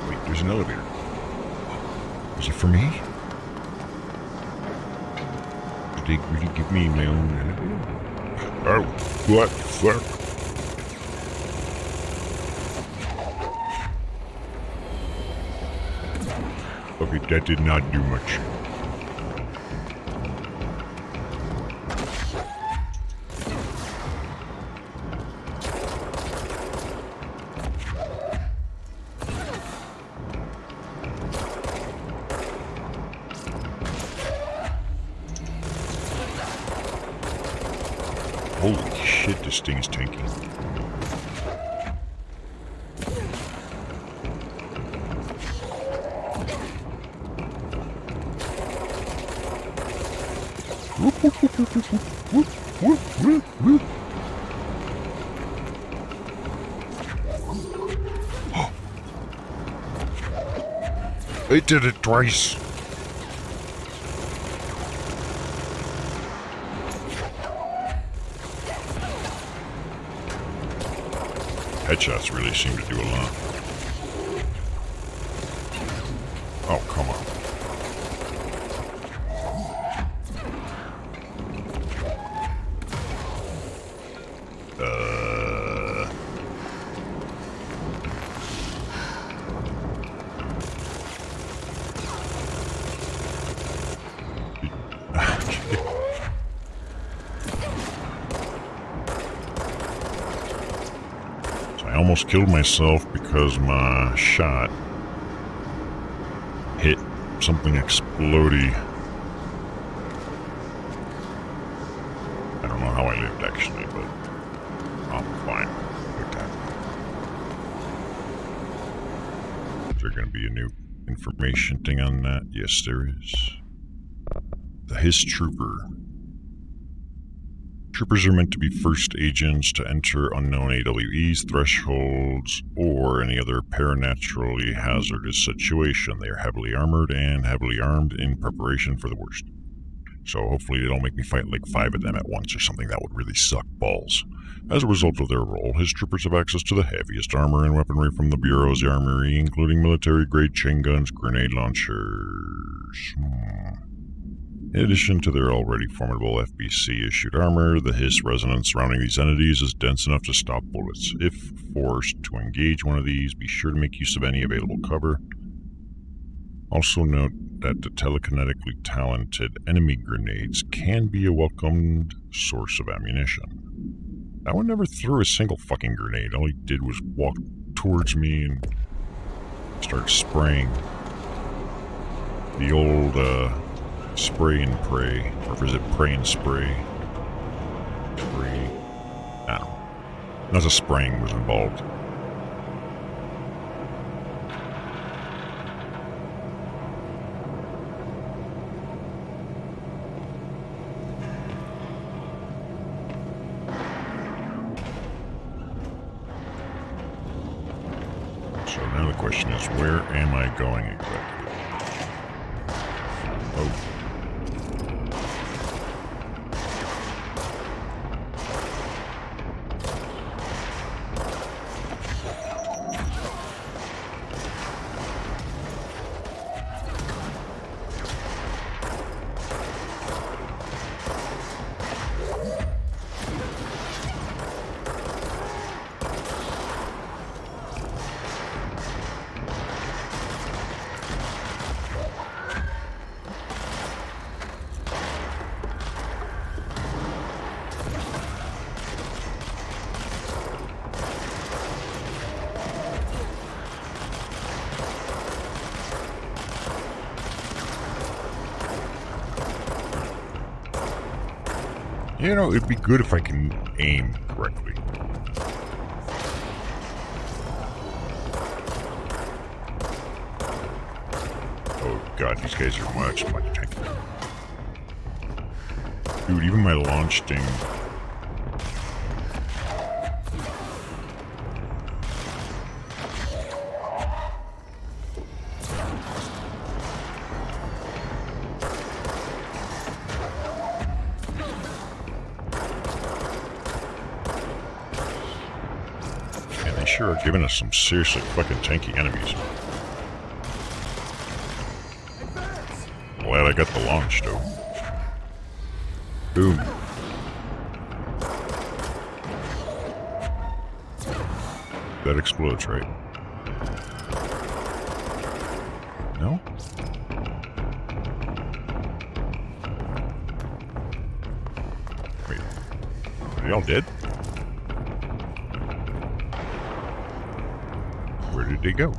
Wait, there's an elevator. Is it for me? Did they really give me my own elevator? Oh, what the fuck? Okay, that did not do much. Holy shit, this thing is tanky. It did it twice. Headshots really seem to do a lot. Oh, come on. I almost killed myself because my shot hit something explodey. I don't know how I lived actually, but I'm fine with that. Is there going to be a new information thing on that? Yes, there is. The Hiss Trooper. Troopers are meant to be first agents to enter unknown AWEs, thresholds, or any other paranaturally hazardous situation. They are heavily armored and heavily armed in preparation for the worst. So hopefully they don't make me fight like 5 of them at once or something. That would really suck balls. As a result of their role, his troopers have access to the heaviest armor and weaponry from the Bureau's armory, including military-grade chain guns, grenade launchers. In addition to their already formidable FBC-issued armor, the hiss resonance surrounding these entities is dense enough to stop bullets. If forced to engage one of these, be sure to make use of any available cover. Also note that the telekinetically talented enemy grenades can be a welcomed source of ammunition. That one never threw a single fucking grenade. All he did was walk towards me and start spraying. The old, spray and pray, or is it pray and spray? Spray. I don't know. Not a spraying was involved. So now the question is, where am I going exactly? Oh. You know, it'd be good if I can aim correctly. Oh god, these guys are much tankier. Dude, even my launch thing... sure are giving us some seriously fucking tanky enemies. Glad I got the launch, though. Boom. That explodes, right? No? Wait. Are y'all dead? Where did they go?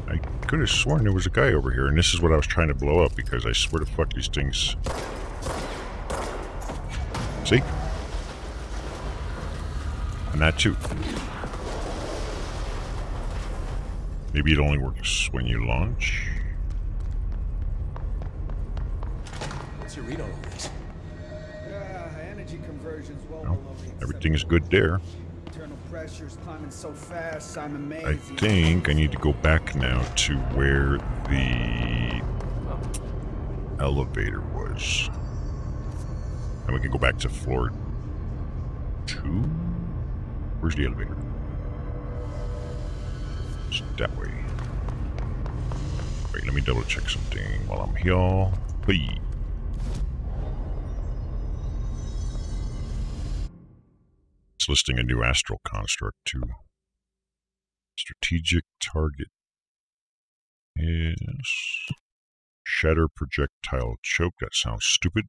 I could have sworn there was a guy over here, and this is what I was trying to blow up, because I swear to fuck these things... See? And that too. Maybe it only works when you launch. What's your read on all this? Energy conversion's well No, below the everything is good there. internal pressures climbing so fast, I'm amazed. I think I need to go back now to where the elevator was. And we can go back to floor 2? Where's the elevator? It's that way. Wait, let me double check something while I'm here. Please. It's listing a new astral construct too. Strategic target is shatter projectile choke. That sounds stupid.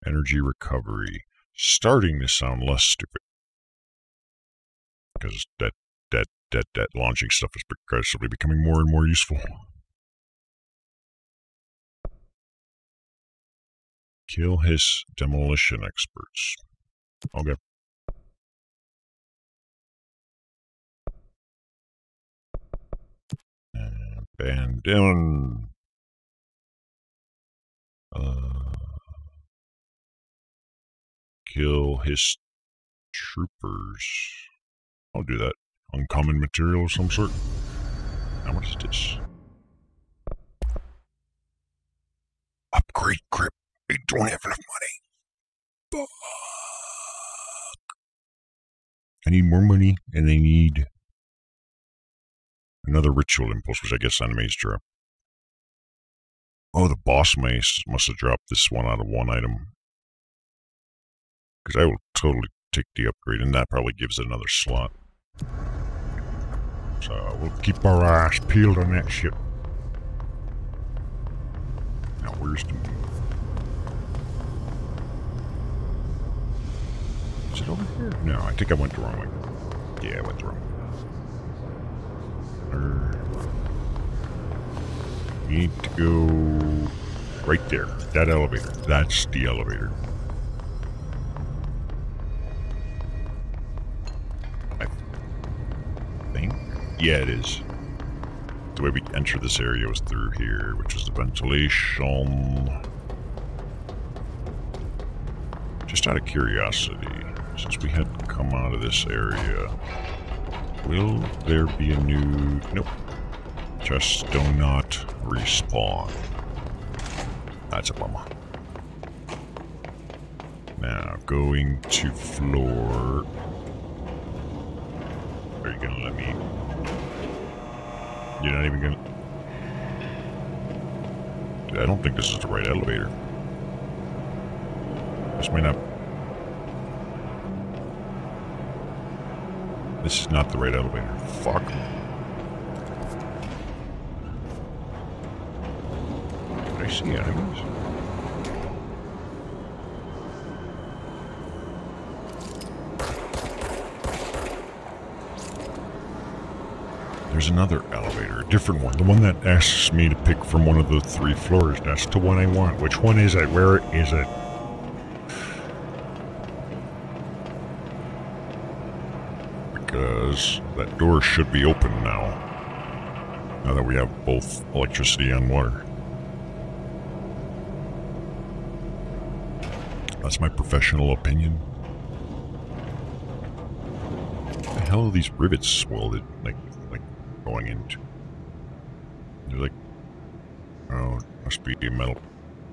Energy recovery. Starting to sound less stupid. Because that launching stuff is progressively becoming more and more useful. Kill his demolition experts. Okay. And ban down. Kill his troopers. I'll do that. Uncommon material of some sort. Now what is this? Upgrade grip. I don't have enough money. Fuck. I need more money, and I need another ritual impulse, which I guess on maze drop. Oh, the boss mace must have dropped this one out of one item. Because I will totally take the upgrade, and that probably gives it another slot. So we'll keep our eyes peeled on that shit. Now where's the... Is it over here? No, I think I went the wrong way. Yeah, I went the wrong way. We need to go right there. That elevator. That's the elevator. I think. Yeah, it is. The way we enter this area was through here, which is the ventilation. Just out of curiosity, since we had come out of this area, will there be a new... Nope. Just do not respawn. That's a bummer. Now, going to floor... Are you gonna let me... You're not even gonna... I don't think this is the right elevator. This may not... This is not the right elevator. Fuck. Did I see enemies? There's another elevator, a different one. The one that asks me to pick from one of the 3 floors. That's the one I want. Which one is it? Where is it? Because that door should be open now. Now that we have both electricity and water. That's my professional opinion. What the hell are these rivets welded? Like going into? They're like... Oh, it must be metal.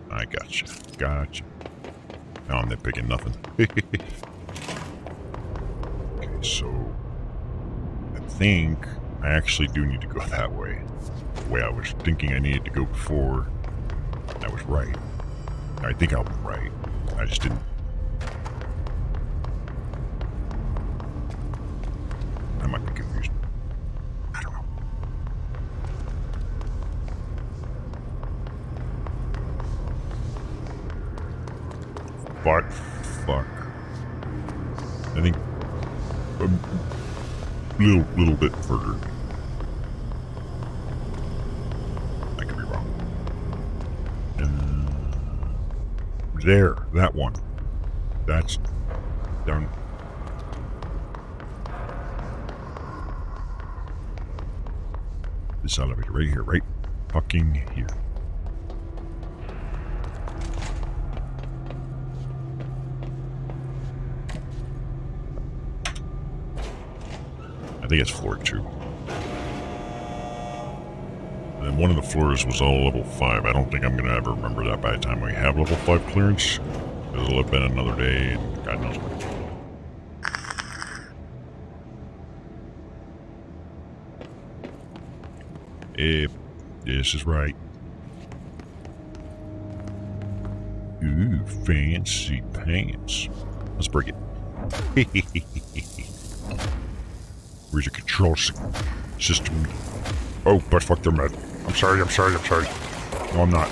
I gotcha. Gotcha. Now I'm nitpicking nothing. Okay, so... I think I actually do need to go that way. The way I was thinking I needed to go before, I was right. I think I'm right. I just didn't. I might be confused. I don't know. But, fuck. I think... little bit further. I could be wrong. There, that one. That's done. This elevator right here, right fucking here. I think it's floor 2. And then one of the floors was all level 5. I don't think I'm gonna ever remember that by the time we have level 5 clearance. It'll have been another day, and God knows what. If this is right. Ooh, fancy pants. Let's break it. Where's your control system? Oh, but fuck, they're mad. I'm sorry. No, I'm not.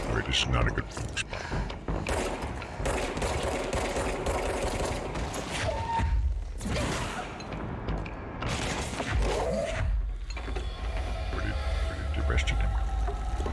Alright, this is not a good spot. Where did the rest of them go?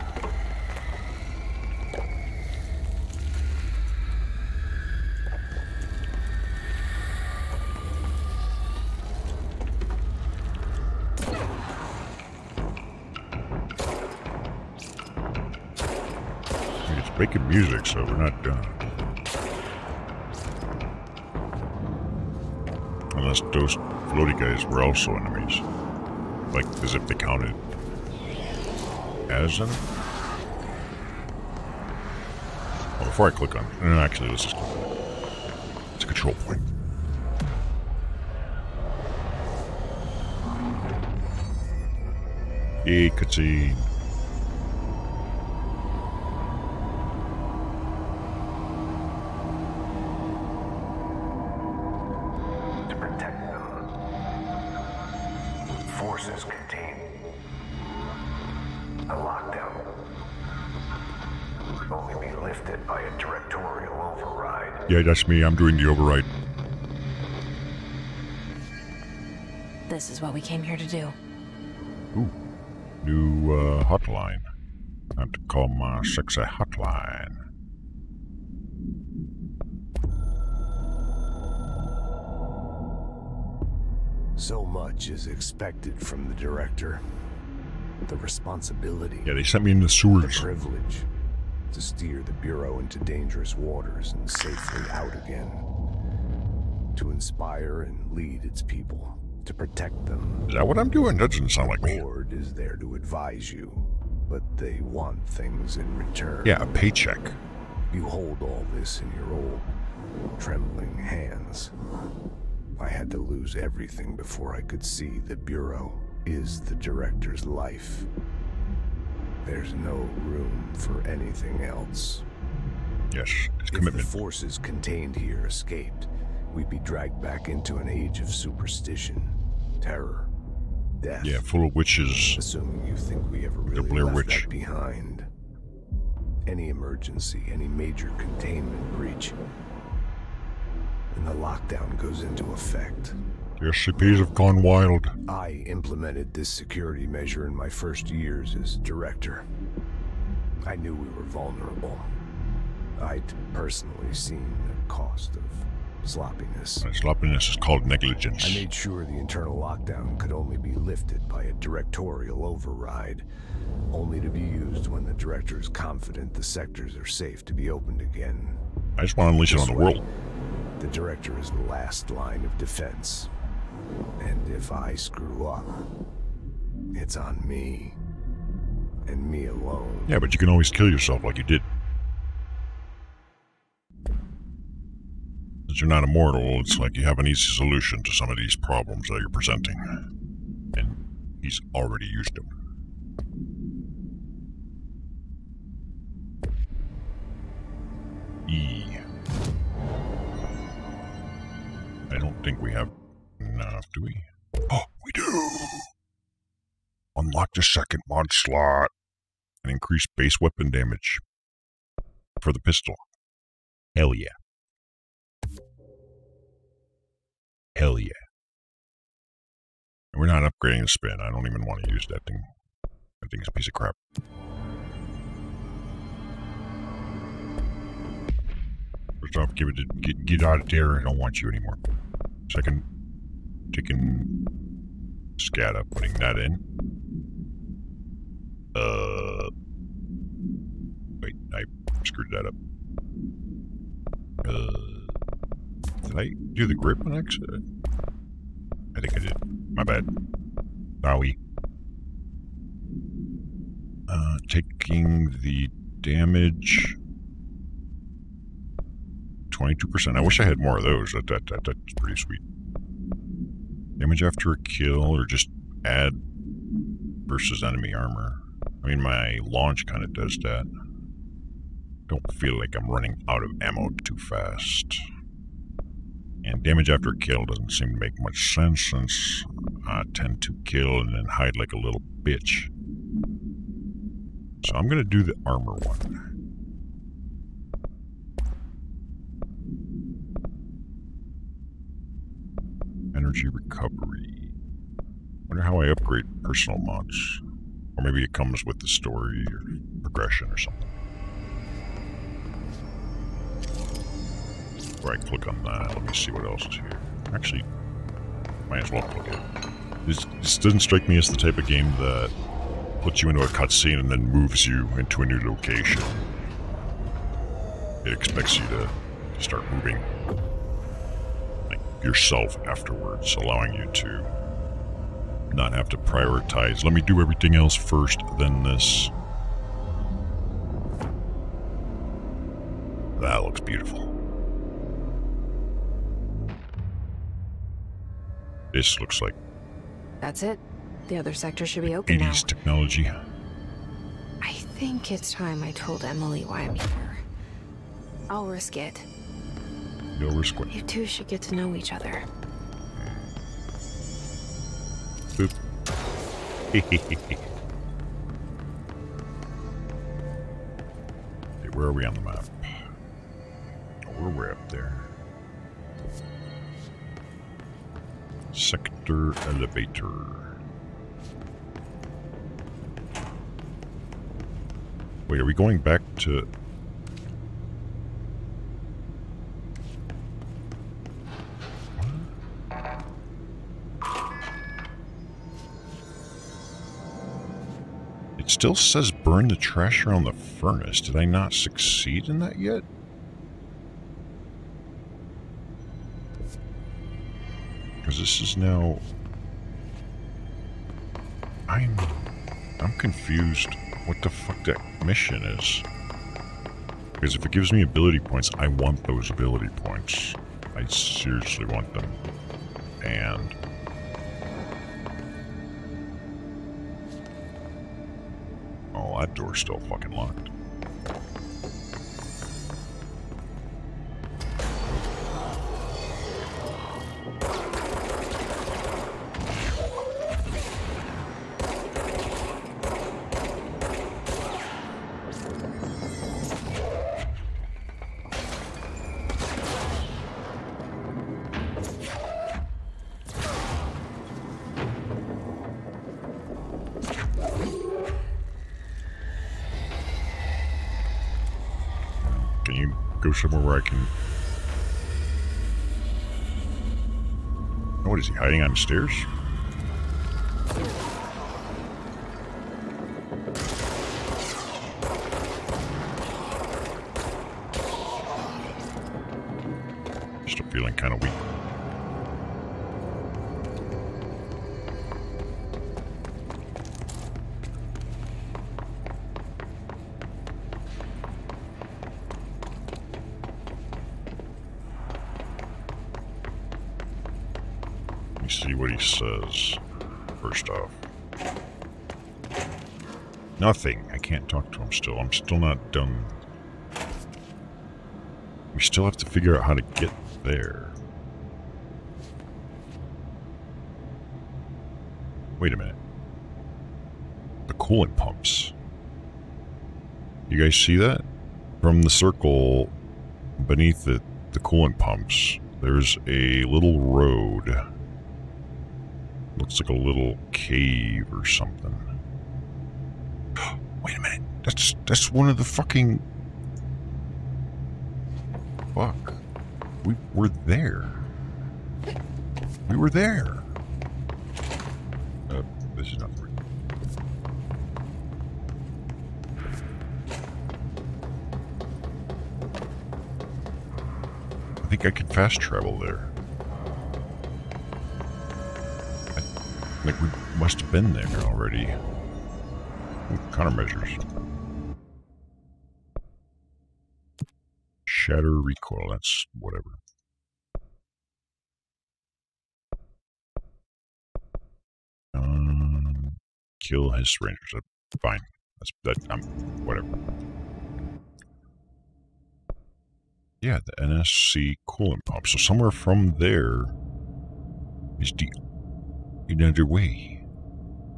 It's making music, so we're not done. Unless those floaty guys were also enemies. Like, as if they counted as them. Well, before I click on it, actually, let's just click on it. It's a control point. Yay, cutscene. To protect them, forces contain a lockdown. Could only be lifted by a directorial override. Yeah, that's me. I'm doing the override. This is what we came here to do. Ooh. New hotline. I have to call my sexy hotline. So much is expected from the director. The responsibility. Yeah, they sent me in the The sewers. privilege to steer the Bureau into dangerous waters and safely out again. To inspire and lead its people. To protect them. Is that what I'm doing? That doesn't sound like The me. board is there to advise you, but they want things in return. Yeah, a paycheck. You hold all this in your old, trembling hands. I had to lose everything before I could see the Bureau is the director's life. There's no room for anything else. Yes, it's If commitment. the forces contained here escaped, we'd be dragged back into an age of superstition, terror, death. Yeah, full of witches. Assuming you think we ever really Blair left Witch. that behind. Any emergency, any major containment breach, and the lockdown goes into effect. The SCPs have gone wild. I implemented this security measure in my first years as director. I knew we were vulnerable. I'd personally seen the cost of sloppiness. Sloppiness is called negligence. I made sure the internal lockdown could only be lifted by a directorial override, only to be used when the director is confident the sectors are safe to be opened again. I just want to unleash it on the world. The director is the last line of defense. And if I screw up, it's on me. And me alone. Yeah, but you can always kill yourself like you did. Since you're not immortal, it's like you have an easy solution to some of these problems that you're presenting. And he's already used them. E. I don't think we have enough, do we? Oh, we do! Unlock the second mod slot and increase base weapon damage for the pistol. Hell yeah. Hell yeah. And we're not upgrading the spin. I don't even want to use that thing. That thing is a piece of crap. Hands off, give it to, get out of there, I don't want you anymore. Second, taking SCADA, putting that in. Wait, I screwed that up. Did I do the grip on accident? I think I did. My bad. Wowie. Taking the damage. 22%. I wish I had more of those. That's pretty sweet. Damage after a kill, or just add versus enemy armor. I mean, my launch kind of does that. Don't feel like I'm running out of ammo too fast. And damage after a kill doesn't seem to make much sense, since I tend to kill and then hide like a little bitch. So I'm going to do the armor one. Energy recovery. Wonder how I upgrade personal mods. Or maybe it comes with the story or progression or something. Where I click on that, let me see what else is here. Actually, might as well click it. This doesn't strike me as the type of game that puts you into a cutscene and then moves you into a new location. It expects you to start moving like yourself afterwards, allowing you to not have to prioritize. Let me do everything else first, then this. That looks beautiful. This looks like That's it. The other sector should be open now. 80s technology. I think it's time I told Emily why I'm here. I'll risk it. You'll risk what? You two should get to know each other. Boop. Okay, where are we on the map? Oh, we're way up there. Sector elevator. Wait, are we going back to... It still says burn the trash around the furnace. Did I not succeed in that yet? Because this is now... I'm confused what the fuck that mission is. Because if it gives me ability points, I want those ability points. I seriously want them. And... oh, that door's still fucking locked. Can you go somewhere where I can... oh, what is he, hiding on the stairs? Still feeling kind of weak. See what he says first off. Nothing. I can't talk to him still. I'm still not done. We still have to figure out how to get there. Wait a minute. The coolant pumps. You guys see that? From the circle beneath the coolant pumps, there's a little road. Looks like a little cave or something. Wait a minute. That's one of the fucking... fuck? We were there. We were there. This is not right. I think I could fast travel there. Like, we must have been there already. With countermeasures. Shatter recoil, that's whatever. Kill his rangers. Fine. That's whatever. Yeah, the NSC coolant pump. So somewhere from there is another way,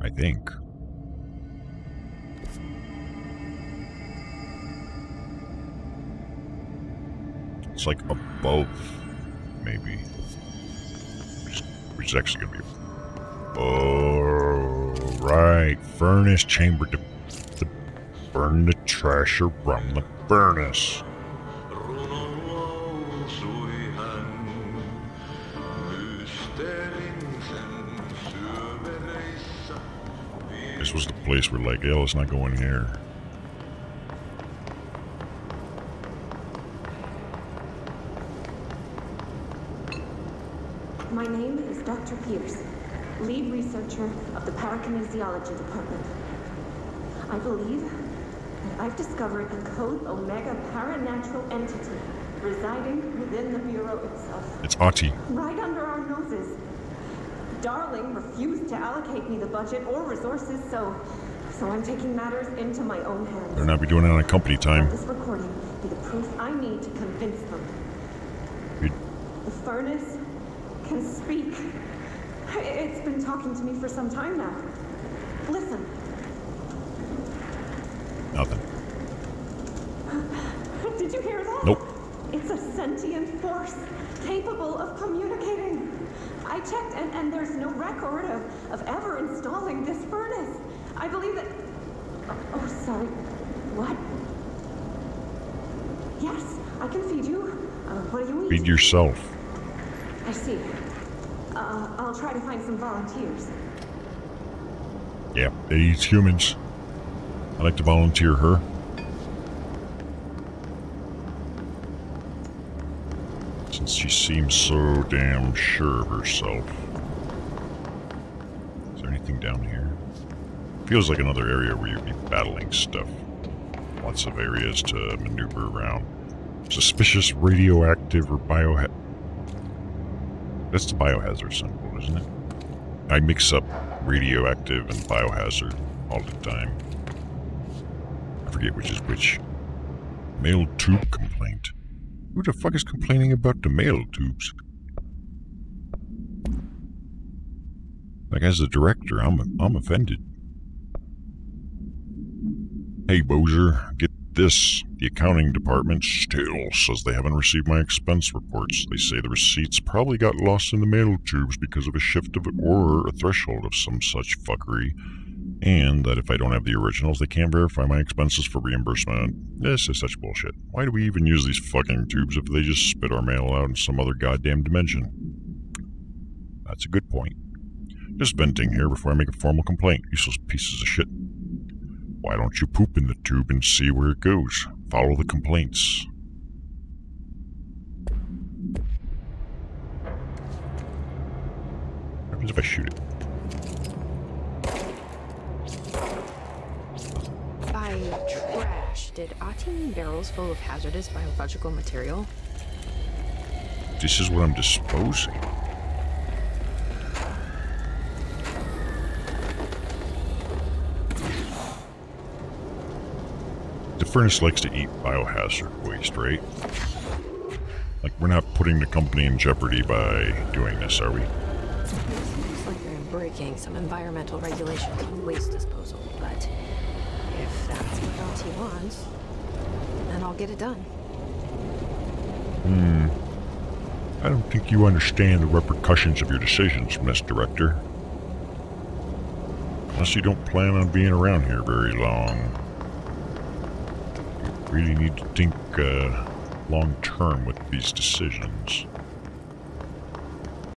I think. It's like above, maybe. Which is actually going to be... Oh, right. Furnace chamber to burn the trash around the furnace. This was the place where, like, let's not go in here. My name is Dr. Pierce, lead researcher of the Parakinesiology Department. I believe that I've discovered a Code Omega paranatural entity residing within the Bureau itself. It's Ahti. Right under our noses. Darling refused to allocate me the budget or resources, so I'm taking matters into my own hands. Better not be doing it on a company time. Let this recording be the proof I need to convince them. The furnace can speak. It's been talking to me for some time now. Listen. Nothing. Did you hear that? Nope. It's a sentient force capable of communicating. I checked, and there's no record of ever installing this furnace. I believe that... Oh, sorry. What? Yes, I can feed you. What do you eat? Feed yourself. I see. I'll try to find some volunteers. Yeah, it eats humans. I'd like to volunteer her. Since she seems so damn sure of herself. Is there anything down here? Feels like another area where you'd be battling stuff. Lots of areas to maneuver around. Suspicious radioactive or biohazard. That's the biohazard symbol, isn't it? I mix up radioactive and biohazard all the time. I forget which is which. Mail tube complaint. Who the fuck is complaining about the mail tubes? Like, as the director, I'm offended. Hey, Bozer, get this. The accounting department still says they haven't received my expense reports. They say the receipts probably got lost in the mail tubes because of a shift of or a threshold of some such fuckery, and that if I don't have the originals, they can't verify my expenses for reimbursement. This is such bullshit. Why do we even use these fucking tubes if they just spit our mail out in some other goddamn dimension? That's a good point. Just venting here before I make a formal complaint, useless pieces of shit. Why don't you poop in the tube and see where it goes? Follow the complaints. What happens if I shoot it? By trash, did Ahti mean barrels full of hazardous biological material? This is what I'm disposing. The furnace likes to eat biohazard waste, right? Like, we're not putting the company in jeopardy by doing this, are we? It seems like they're breaking some environmental regulations on waste disposal, but if that's what Ahti wants, then I'll get it done. I don't think you understand the repercussions of your decisions, Miss Director. Unless you don't plan on being around here very long. You really need to think long term with these decisions.